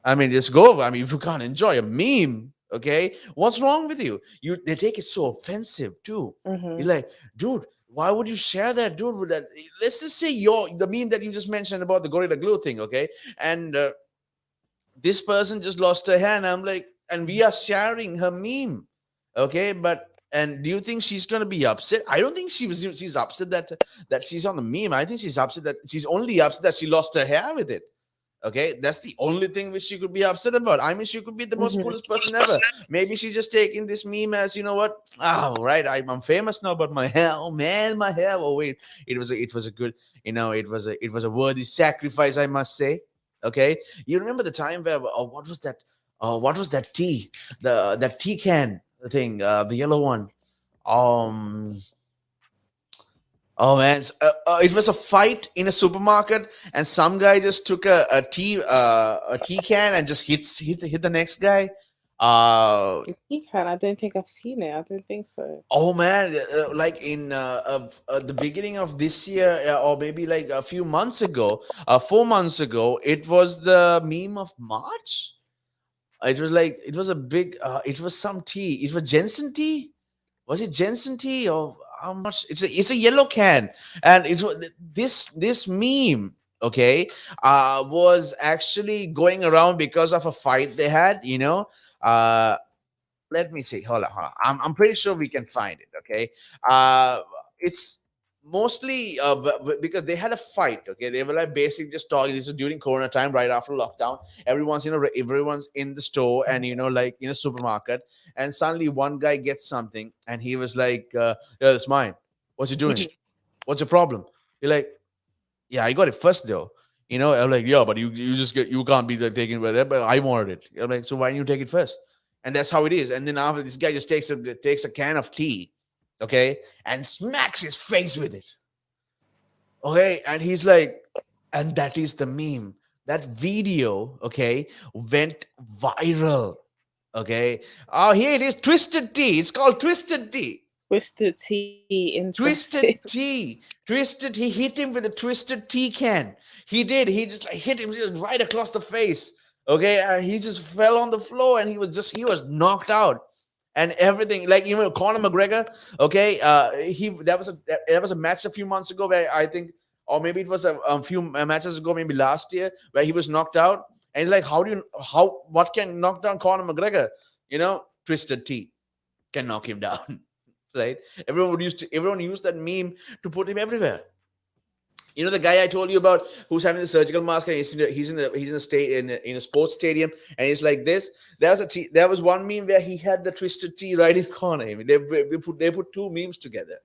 I mean, just go. I mean, if you can't enjoy a meme, okay, what's wrong with you? They take it so offensive too. You're Hmm. like, dude, why would you share that, dude? With that, let's just say the meme that you just mentioned about the gorilla glue thing, okay, and this person just lost her hand. I'm like, and we are sharing her meme, okay, but. And do you think she's gonna be upset? I don't think she's upset that she's on the meme. I think she's upset that she's only upset that she lost her hair with it. Okay, that's the only thing which she could be upset about. I mean, she could be the most Hmm. coolest person ever. Maybe she's just taking this meme as, what? Oh, right, I'm famous now, but my hair, oh man, my hair. Oh wait, it was a good, it was a worthy sacrifice, I must say. Okay, you remember the time where, what was that? What was that tea? That tea can thing, the yellow one. Um, Oh man, it was a fight in a supermarket, and some guy just took a tea can and just hit the next guy. Uh, You can. I don't think I've seen it. I don't think so. oh man, like in the beginning of this year, or maybe like a few months ago, 4 months ago, it was the meme of March. It was like, it was a big, it was some tea. It was Jensen tea. Was it Jensen tea, or how much? It's a yellow can, and it was this meme. Okay, was actually going around because of a fight they had. Let me see. Hold on. I'm pretty sure we can find it. Okay, it's mostly because they had a fight. Okay, they were like basically just talking. This is during Corona time, right after lockdown. Everyone's in the store and like in a supermarket, and suddenly one guy gets something, and he was like, "Yeah, that's mine. What you doing? What's your problem?" You're like, "Yeah, I got it first though." I'm like, "Yeah, but you can't be like, taking by that, but I wanted it." I'm like, "So why didn't you take it first?" And that's how it is. And then after, this guy just takes a can of tea, okay, and smacks his face with it. Okay, and he's like, and that is the meme. That video, okay, went viral. Okay. Oh, here it is, Twisted Tea. It's called Twisted Tea. Twisted tea, interesting. Twisted Tea. Twisted. He hit him with a twisted tea can. He did. He just like hit him just right across the face. Okay, and he just fell on the floor, and he was knocked out, and everything. Like even Conor McGregor. Okay, he that was a match a few months ago where I think, or maybe it was a few matches ago, maybe last year, where he was knocked out. And like, what can knock down Conor McGregor? Twisted tea can knock him down. Right? Everyone used that meme to put him everywhere. The guy I told you about who's having the surgical mask, and he's in a state in a sports stadium, and he's like this. There was one meme where he had the twisted tea right in the corner. I mean, they put two memes together.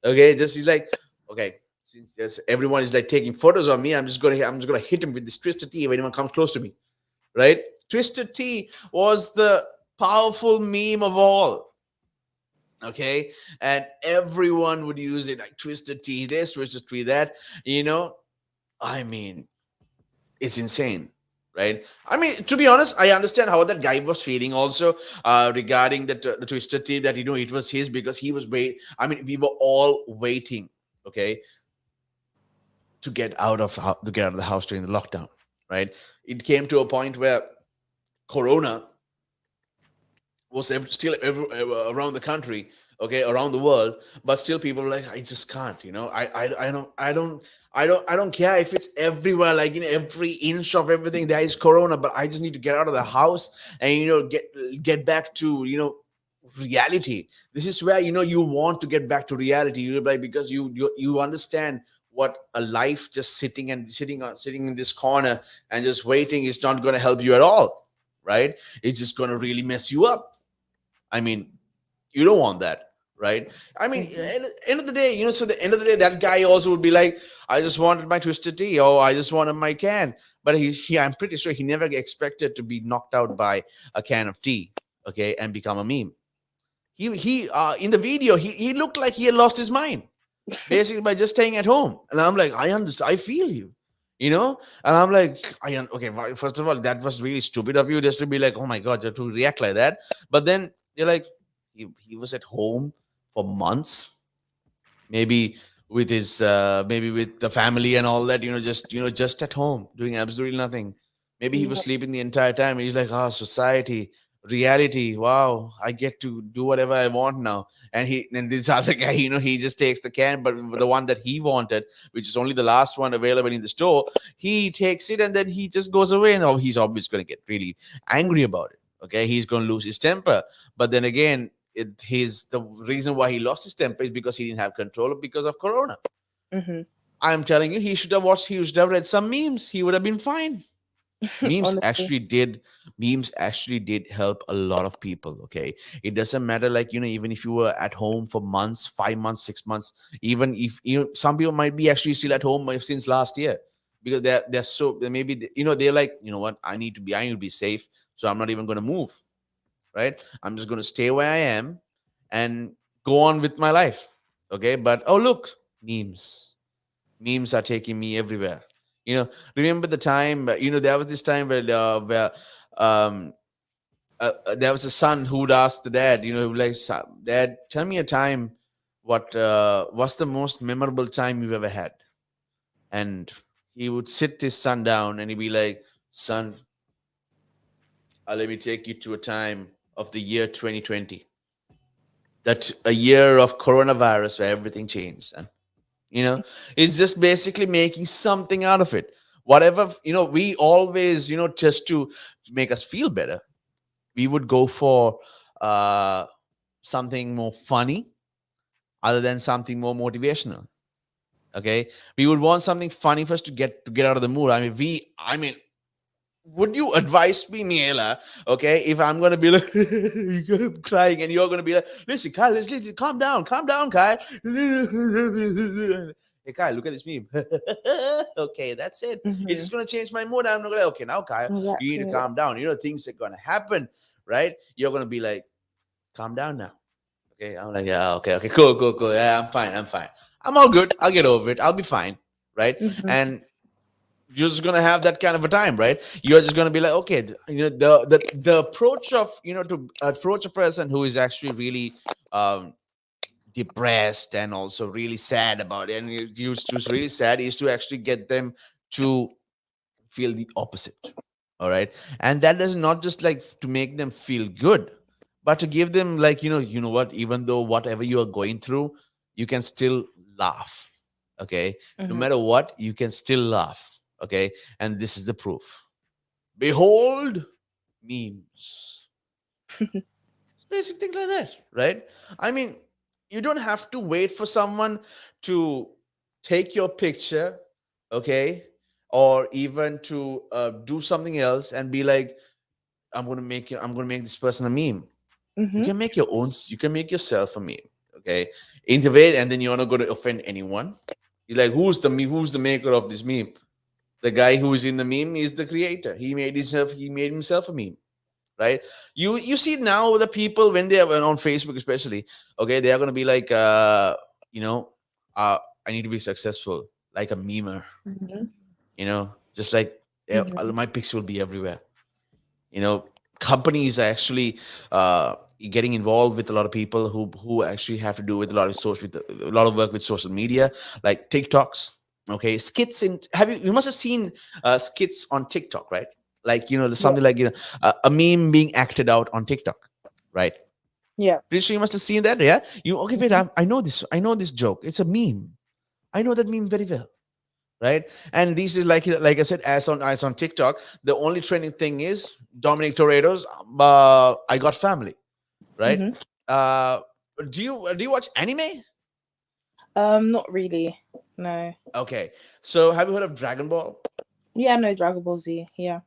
Okay, just he's like, okay, since everyone is like taking photos of me, I'm just gonna hit him with this twisted tea if anyone comes close to me. Right? Twisted tea was the powerful meme of all. Okay, and everyone would use it, like twisted tea this, twisted tea that. I mean, it's insane, right? I mean, to be honest, I understand how that guy was feeling also, regarding the twisted tea, that it was his, because he was I mean, we were all waiting, okay, to get out of the house during the lockdown, right? It came to a point where Corona was still around the country, okay, around the world, but still people were like, I just can't, I don't care if it's everywhere, like in every inch of everything there is Corona, but I just need to get out of the house and get back to reality. This is where you want to get back to reality. You're like, because you understand what a life just sitting in this corner and just waiting is not going to help you at all, right? It's just going to really mess you up. I mean, you don't want that, right? I mean, end of the day, so the end of the day, that guy also would be like, I just wanted my twisted tea, or I just wanted my can. But I'm pretty sure he never expected to be knocked out by a can of tea, okay, and become a meme. He in the video, he looked like he had lost his mind, basically, by just staying at home. And I'm like, I understand, I feel you. And I'm like, okay, first of all, that was really stupid of you just to be like, oh my God, to react like that. But then you're like, he was at home for months, maybe with the family and all that, just at home doing absolutely nothing. Maybe he was sleeping the entire time, and he's like, society, reality, wow, I get to do whatever I want now. And this other guy, he just takes the can, but the one that he wanted, which is only the last one available in the store, he takes it, and then he just goes away. And he's obviously going to get really angry about it. Okay, he's going to lose his temper. But then again, the reason why he lost his temper is because he didn't have control because of Corona. I'm telling you, he should have read some memes. He would have been fine. Memes actually did help a lot of people. Okay, it doesn't matter, like, even if you were at home for months, 5 months, 6 months, even if some people might be actually still at home since last year, because they're so, maybe they're like, what, I need to be safe, so I'm not even going to move, right? I'm just going to stay where I am and go on with my life. Okay, but oh, look, memes are taking me everywhere. Remember the time, there was this time where um there was a son who would ask the dad, like, Dad, tell me a time, what's the most memorable time you've ever had? And he would sit his son down and he'd be like, son, let me take you to a time of the year 2020. That's a year of coronavirus where everything changed. And it's just basically making something out of it. Whatever, we always, just to make us feel better, we would go for something more funny other than something more motivational. Okay, we would want something funny first to get out of the mood. I mean, would you advise me, Miela, okay, if I'm gonna be like crying and you're gonna be like, listen, Kyle, listen, calm down, Kyle. Hey, Kyle, look at this meme. Okay, that's it. It's Mm-hmm. just gonna change my mood. I'm not gonna, okay, now, Kyle, you need to Exactly. calm down. You know, things are gonna happen, right? You're gonna be like, calm down now. Okay, I'm like, yeah, okay, cool. Yeah, I'm fine. I'm all good. I'll get over it. I'll be fine, right? Mm-hmm. And you're just gonna have that kind of a time, right? You're just gonna be like, okay, the approach of, to approach a person who is actually really um depressed and also really sad about it, and who's really sad, is to actually get them to feel the opposite. All right, and that does not just like to make them feel good, but to give them like, what, even though whatever you are going through, you can still laugh. Okay, no Mm-hmm. matter what, you can still laugh. Okay, and this is the proof. Behold, memes. It's basic things like that, right? I mean, you don't have to wait for someone to take your picture, okay, or even to do something else and be like, I'm gonna make this person a meme. You Mm-hmm. can make your own. You can make yourself a meme, okay, in the way, and then you're not going to offend anyone. You're like, who's the maker of this meme? The guy who is in the meme is the creator. He made himself a meme, right? You see now the people when they are on Facebook especially, okay, they are going to be like, you know I need to be successful like a memer, Mm-hmm. just like, Mm-hmm. my pics will be everywhere. you know Companies are actually uh getting involved with a lot of people who actually have to do with a lot of a lot of work with social media, like TikToks. Okay, skits in have you must have seen skits on TikTok, right? Like, there's Yeah. something like, a meme being acted out on TikTok, right? Yeah. Pretty sure you must have seen that. Yeah, you okay? Wait, Mm-hmm. I know this joke. It's a meme. I know that meme very well, right? And this is like I said, as on TikTok, the only trending thing is Dominic Toretto's I Got Family, right? Mm-hmm. Uh, do you watch anime? Not really. No. Okay, so have you heard of Dragon Ball? Yeah, no, Dragon Ball Z. Yeah.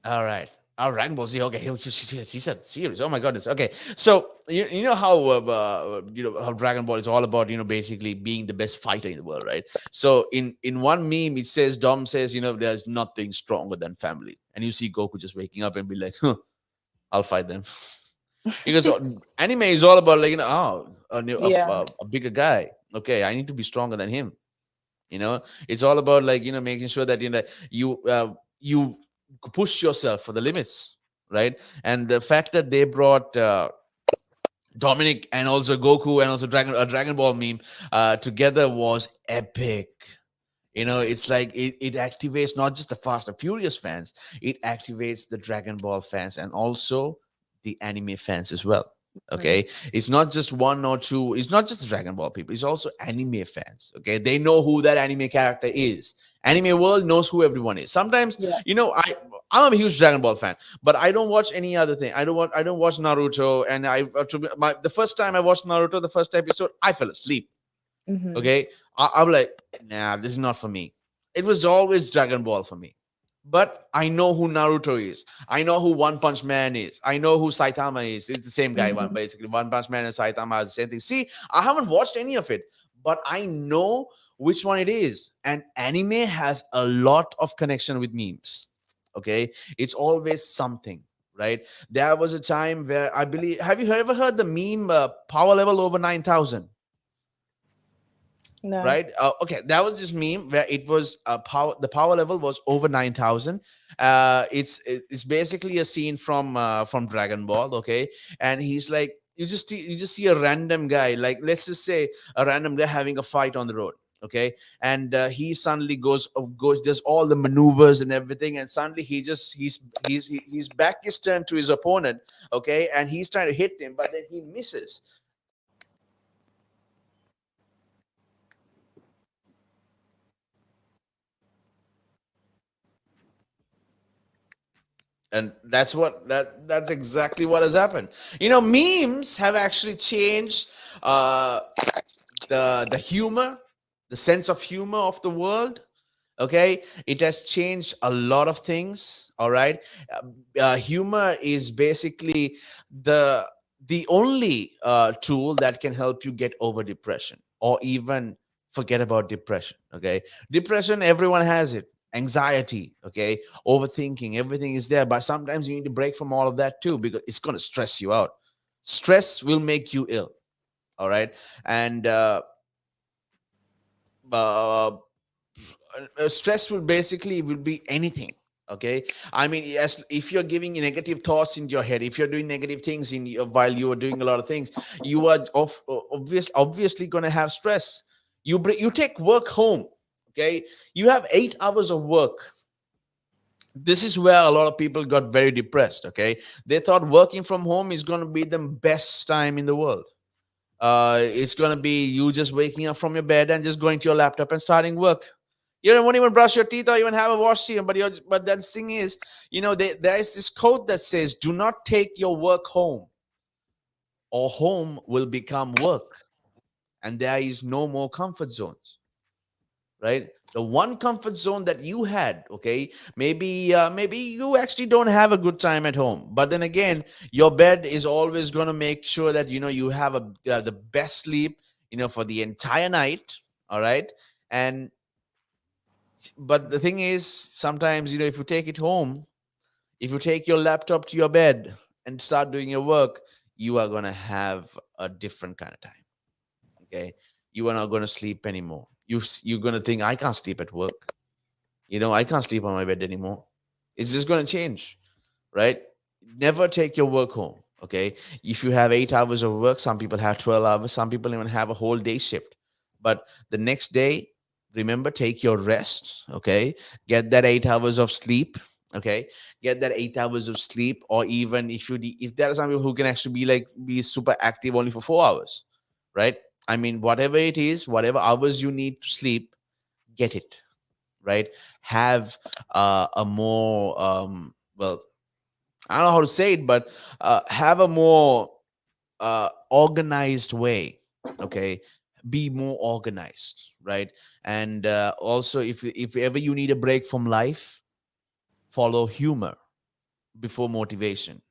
All right. Dragon Ball Z. Okay, she said serious. Oh my goodness. Okay, so you know how how Dragon Ball is all about, basically being the best fighter in the world, right? So in one meme it says, Dom says, there's nothing stronger than family, and you see Goku just waking up and be like, huh, I'll fight them. Because anime is all about, like, Yeah. a bigger guy. Okay, I need to be stronger than him. It's all about, like, making sure that you push yourself for the limits, right? And the fact that they brought Dominic and also Goku and also Dragon Ball meme together was epic. It's like it activates not just the Fast and Furious fans, it activates the Dragon Ball fans and also the anime fans as well. Mm-hmm. Okay, it's not just one or two, it's not just the Dragon Ball people, it's also anime fans. Okay, they know who that anime character is. Anime world knows who everyone is. Sometimes, Yeah. I'm a huge Dragon Ball fan, but I don't watch any other thing. I don't watch Naruto, and the first time I watched Naruto, the first episode, I fell asleep. Mm-hmm. Okay, I'm like, nah, this is not for me. It was always Dragon Ball for me. But I know who Naruto is. I know who One Punch Man is. I know who Saitama is. It's the same guy, Mm-hmm. basically. One Punch Man and Saitama are the same thing. See, I haven't watched any of it, but I know which one it is. And anime has a lot of connection with memes. Okay, it's always something. Right, there was a time where I believe. Have you ever heard the meme power level over 9,000? No. Right, okay, that was this meme where it was the power level was over 9,000. It's basically a scene from Dragon Ball. Okay, and he's like, you just see a random guy, like, let's just say a random guy having a fight on the road. Okay, and he suddenly goes does all the maneuvers and everything, and suddenly his back is turned to his opponent. Okay, and he's trying to hit him, but then he misses. And that's exactly what has happened. Memes have actually changed uh the humor, the sense of humor of the world. Okay, it has changed a lot of things. All right. Humor is basically the the only tool that can help you get over depression, or even forget about depression. Okay, depression, everyone has it. Anxiety, okay, overthinking, everything is there, but sometimes you need to break from all of that too, because it's going to stress you out. Stress will make you ill. All right. And uh, stress will basically will be anything. Okay, I mean, yes, if you're giving negative thoughts in your head, if you're doing negative things in your, while you are doing a lot of things, you are obviously going to have stress. You take work home. Okay, you have 8 hours of work. This is where a lot of people got very depressed. Okay, they thought working from home is going to be the best time in the world. It's gonna be you just waking up from your bed and just going to your laptop and starting work. You don't even brush your teeth or even have a wash team. But that thing is, there is this quote that says, "Do not take your work home, or home will become work, and there is no more comfort zones." Right? The one comfort zone that you had, okay, maybe you actually don't have a good time at home, but then again, your bed is always going to make sure that you have the best sleep, for the entire night. All right. And but the thing is, sometimes, if you take it home, if you take your laptop to your bed and start doing your work, you are going to have a different kind of time. Okay, you are not going to sleep anymore. You're going to think, I can't sleep at work. I can't sleep on my bed anymore. It's just going to change, right? Never take your work home. Okay, if you have 8 hours of work, some people have 12 hours, some people even have a whole day shift. But the next day, remember, take your rest. Okay, get that 8 hours of sleep. Okay, get that 8 hours of sleep, or even if there are some people who can actually be super active only for 4 hours, right? I mean, whatever it is, whatever hours you need to sleep, get it right. Have a more well, I don't know how to say it, but have a more organized way. Okay, be more organized, right? And also, if ever you need a break from life, follow humor before motivation.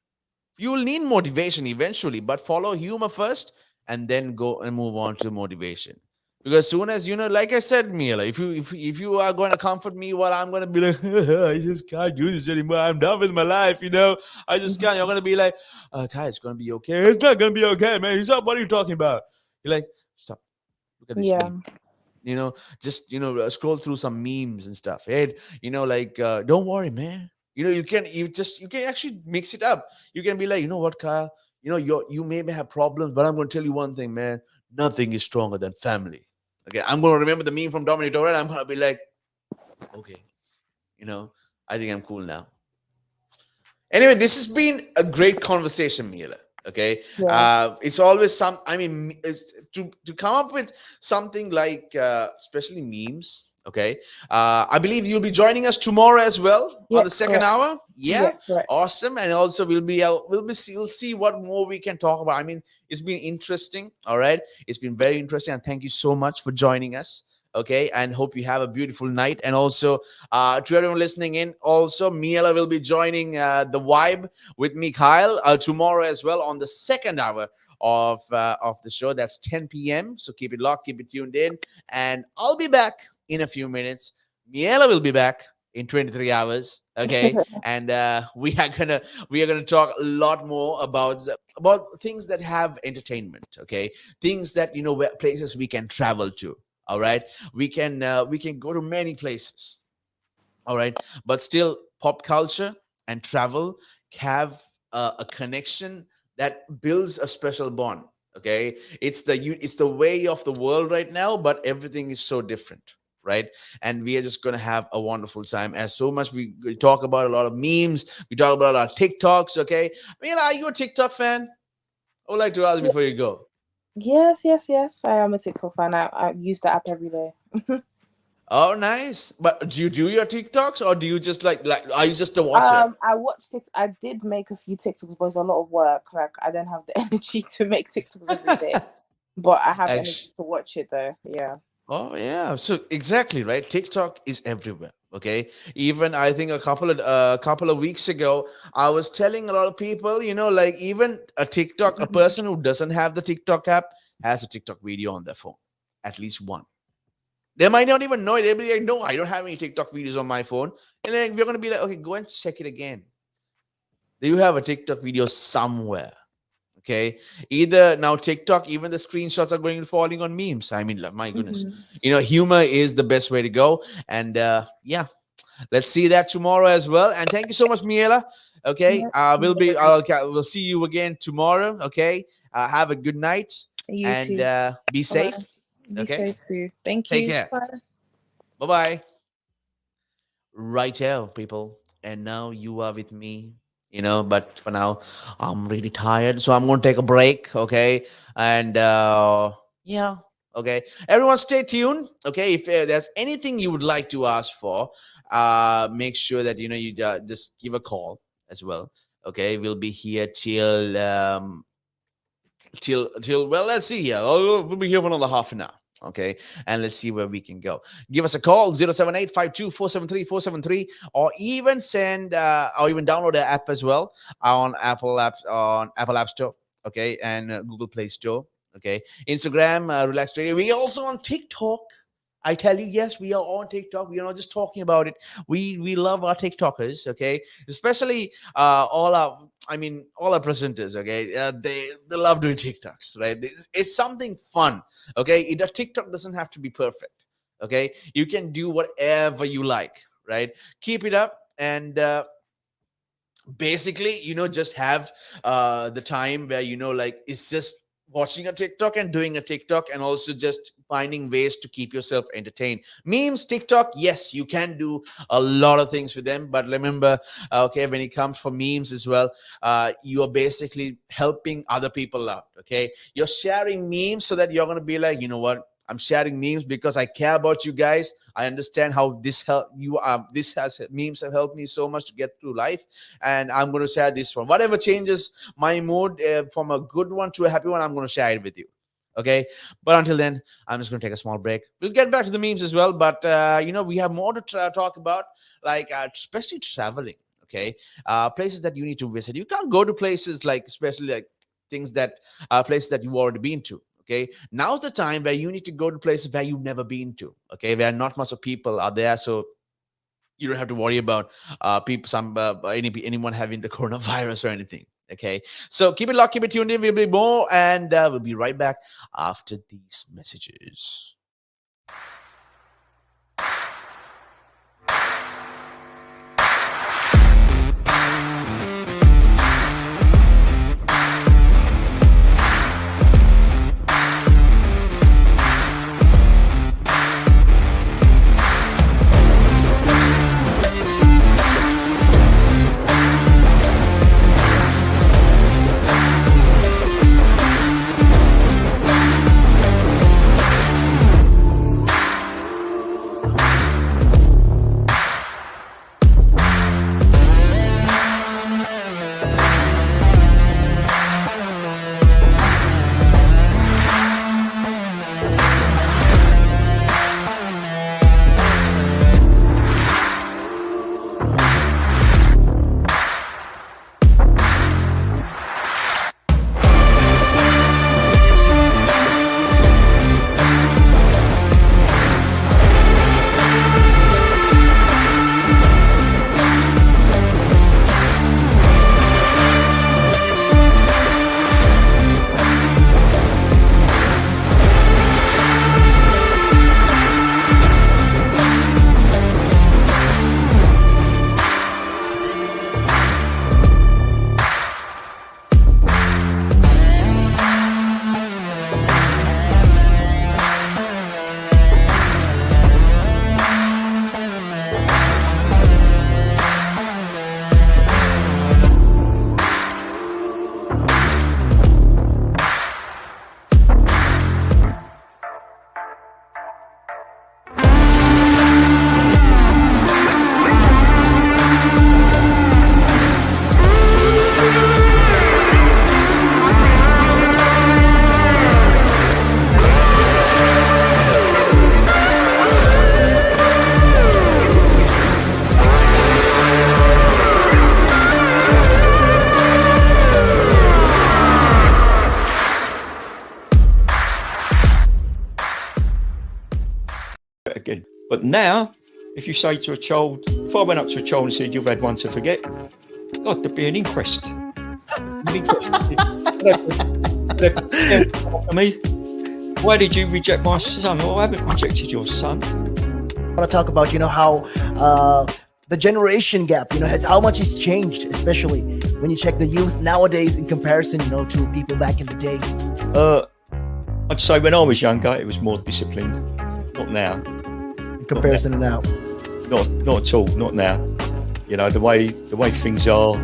You will need motivation eventually, but follow humor first, and then go and move on to motivation. Because soon as like I said, Mila, if you are going to comfort me, well, I'm going to be like, I just can't do this anymore. I'm done with my life. I just can't. You're going to be like, Kai, it's going to be okay. It's not going to be okay, man. Stop. What are you talking about? You're like, stop. Look at this Yeah. meme. Just scroll through some memes and stuff. Hey, like, don't worry, man. You can actually mix it up. You can be like, what, Kyle, you may have problems, but I'm going to tell you one thing, man. Nothing is stronger than family. Okay, I'm going to remember the meme from Dominic Torres. I'm going to be like, okay, you know I think I'm cool now. Anyway, this has been a great conversation, Mila. Okay, Yes. it's always some. I mean, to come up with something like, especially memes. Okay, I believe you'll be joining us tomorrow as well on the Yep. second Correct. hour. Yeah, Yep. Correct. awesome. And also, we'll see what more we can talk about. I mean, it's been interesting. All right, it's been very interesting, and thank you so much for joining us. Okay, and hope you have a beautiful night. And also, to everyone listening in, also Miela will be joining the vibe with me, Kyle, tomorrow as well on the second hour of the show. That's 10 p.m. So keep it locked, keep it tuned in, and I'll be back in a few minutes. Miela will be back in 23 hours. Okay, and we are gonna talk a lot more about things that have entertainment. Okay, things that where places we can travel to. All right, we can go to many places. All right, but still, pop culture and travel have a connection that builds a special bond. Okay, it's the way of the world right now, but everything is so different, right? And we are just going to have a wonderful time. As so much we talk about a lot of memes, we talk about a lot of TikToks. Okay, I mean, are you a TikTok fan? I would like to ask before you go. Yes. Yes. Yes. I am a TikTok fan. I use the app every day. Oh, nice. But do you do your TikToks, or do you just like are you just a watcher? I watched it. I did make a few TikToks, but it's a lot of work. Like I don't have the energy to make TikToks every day. But I have energy Ex- to watch it though. Yeah. Oh yeah, so exactly right. TikTok is everywhere. Okay, even I think a couple of weeks ago, I was telling a lot of people, like even a person who doesn't have the TikTok app has a TikTok video on their phone, at least one. They might not even know it. They'll be like, "No, I don't have any TikTok videos on my phone," and then we're gonna be like, "Okay, go and check it again. Do you have a TikTok video somewhere?" Okay, either now TikTok, even the screenshots are going and falling on memes. I mean, like, my goodness, humor is the best way to go. And yeah, let's see that tomorrow as well. And thank you so much, Miela. Okay, we'll see you again tomorrow. Okay, have a good night You and too. be Bye-bye. safe. Be Okay, safe too. Thank take you. care. Bye. Bye bye. Right here, people. And now you are with me, but for now, I'm really tired. So I'm going to take a break. Okay. And yeah. Okay. Everyone stay tuned. Okay. If there's anything you would like to ask for, make sure that, you just give a call as well. Okay. We'll be here till well, let's see here. We'll be here for another half an hour. Okay, and let's see where we can go. Give us a call 078-52-473-473, or even send or even download the app as well on Apple App Store. Okay, and Google Play Store. Okay, Instagram, Relaks Radio. We also on TikTok. I tell you, yes, we are on TikTok. We are not just talking about it. We love our TikTokers, okay? Especially all our presenters, okay? They love doing TikToks, right? It's something fun, okay? TikTok doesn't have to be perfect, okay? You can do whatever you like, right? Keep it up and basically, just have the time where, like, it's just watching a TikTok and doing a TikTok, and also just finding ways to keep yourself entertained. Memes, TikTok, yes, you can do a lot of things with them, but remember, okay, when it comes for memes as well, you are basically helping other people out. Okay, you're sharing memes so that you're going to be like, you know what, I'm sharing memes because I care about you guys. I understand how this memes have helped me so much to get through life, and I'm going to share this one. Whatever changes my mood from a good one to a happy one, I'm going to share it with you. Okay, but until then, I'm just going to take a small break. We'll get back to the memes as well, but we have more to talk about, like especially traveling. Okay, places that you need to visit. You can't go to places like, especially like things that places that you've already been to. Okay, now's the time where you need to go to places where you've never been to. Okay, where not much of people are there, so you don't have to worry about anyone having the coronavirus or anything. Okay, so keep it locked, keep it tuned in. We'll be more, and we'll be right back after these messages. But now, if you say to a child, if I went up to a child and said, you've had one to forget, God, there'd be an inquest. Me, why did you reject my son? Well, I haven't rejected your son. I want to talk about, how the generation gap, how much it's changed, especially when you check the youth nowadays in comparison, to people back in the day. I'd say when I was younger, it was more disciplined. Not now. In comparison to now. Not at all. Not now. The way things are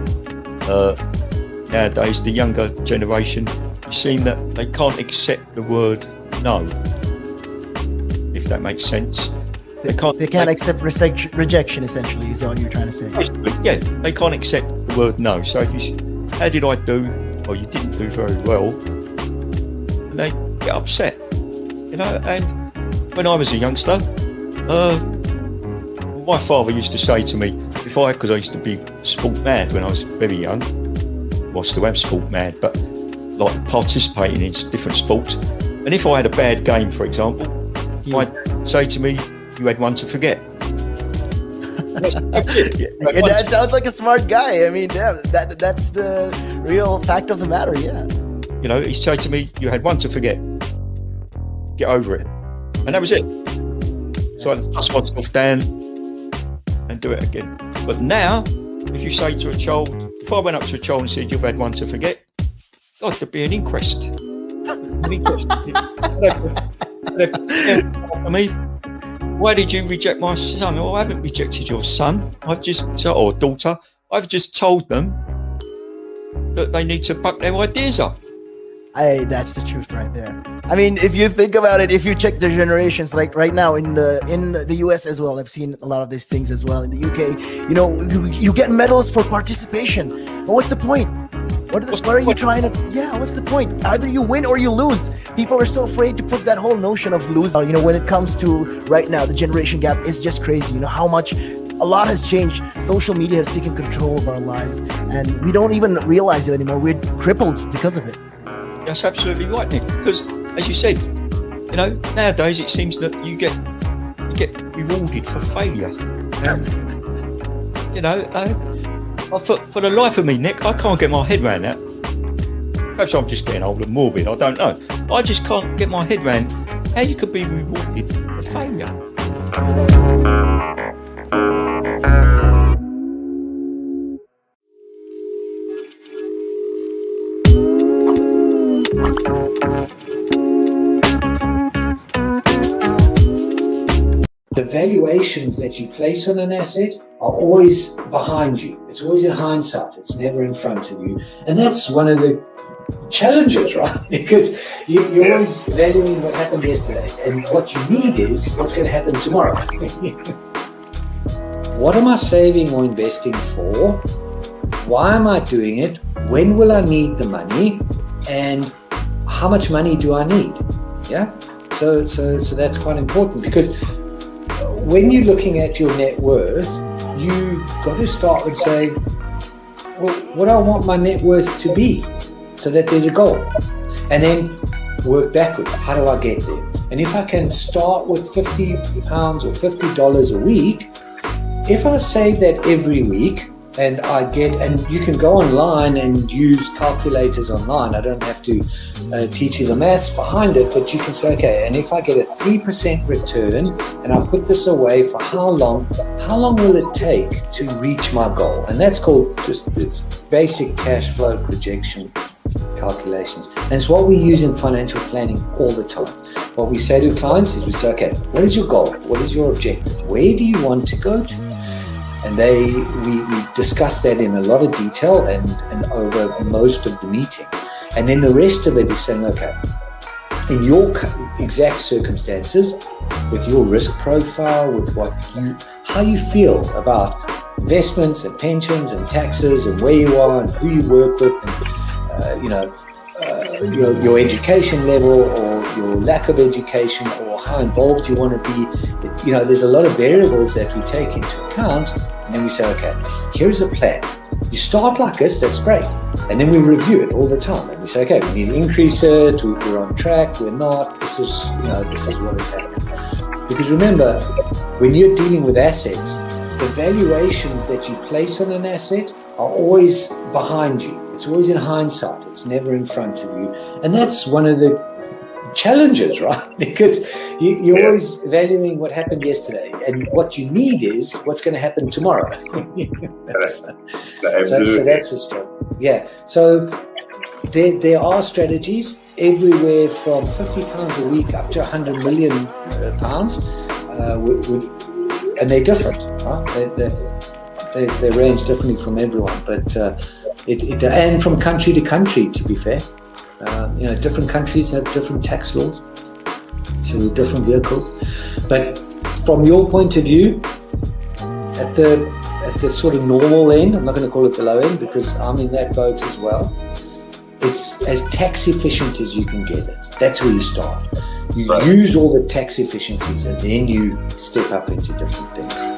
nowadays, the younger generation, you seem that they can't accept the word no. If that makes sense. They can't accept rejection, essentially, is all you're trying to say. Yeah, they can't accept the word no. So if you, how did I do? Or you didn't do very well, and they get upset, And when I was a youngster, my father used to say to me, because I used to be sport mad when I was very young. Well, I still am sport mad, but like participating in different sports. And if I had a bad game, for example, I'd say to me, you had one to forget. That's it. Your dad sounds like a smart guy. I mean, that's the real fact of the matter, yeah. He'd say to me, you had one to forget. Get over it. And that was it. So I'd dust myself down and do it again. But now, if you say to a child, if I went up to a child and said, you've had one to forget, God, there'd be an inquest. Me, why did you reject my son? Well, I haven't rejected your son. or daughter. I've just told them that they need to buck their ideas up. That's the truth right there. I mean, if you think about it, if you check the generations, like right now in the US as well, I've seen a lot of these things as well. In the UK, you get medals for participation. But what's the point? What are you trying to? Yeah, what's the point? Either you win or you lose. People are so afraid to put that whole notion of losing. When it comes to right now, the generation gap is just crazy. How much a lot has changed. Social media has taken control of our lives, and we don't even realize it anymore. We're crippled because of it. That's absolutely right, Nick. Because, as you said, nowadays it seems that you get rewarded for failure. For the life of me, Nick, I can't get my head around that. Perhaps I'm just getting old and morbid. I don't know. I just can't get my head around how you could be rewarded for failure. The valuations that you place on an asset are always behind you. It's always in hindsight. It's never in front of you. And that's one of the challenges, right? Because you're always valuing what happened yesterday. And what you need is what's going to happen tomorrow. What am I saving or investing for? Why am I doing it? When will I need the money? And how much money do I need? Yeah. So that's quite important, because when you're looking at your net worth, you got to start with saying, well, what do I want my net worth to be, so that there's a goal, and then work backwards. How do I get there? And if I can start with £50 or $50 a week, if I save that every week, and you can go online and use calculators online. I don't have to teach you the maths behind it, but you can say, okay, and if I get a 3% return and I put this away for how long will it take to reach my goal? And that's called just this basic cash flow projection calculations. And it's what we use in financial planning all the time. What we say to clients is we say, okay, what is your goal? What is your objective? Where do you want to go to? And we discuss that in a lot of detail and over most of the meeting. And then the rest of it is saying, okay, in your exact circumstances, with your risk profile, with how you feel about investments and pensions and taxes and where you are and who you work with, and your education level or your lack of education or how involved you want to be. There's a lot of variables that we take into account, and then we say, okay, here's a plan. You start like this, that's great. And then we review it all the time. And we say, okay, we need to increase it, we're on track, we're not, this is what has happened. Because remember, when you're dealing with assets, the valuations that you place on an asset are always behind you. It's always in hindsight. It's never in front of you. And that's one of the challenges, right? Because you're always valuing what happened yesterday, and what you need is what's going to happen tomorrow. So that's a struggle. Yeah. So there are strategies everywhere from £50 a week up to £100 million pounds, and they're different. Right? They range differently from everyone, but and from country to country, to be fair. Different countries have different tax laws, so with different vehicles. But from your point of view, at the sort of normal end, I'm not going to call it the low end because I'm in that boat as well. It's as tax efficient as you can get it. That's where you start. You use all the tax efficiencies, and then you step up into different things.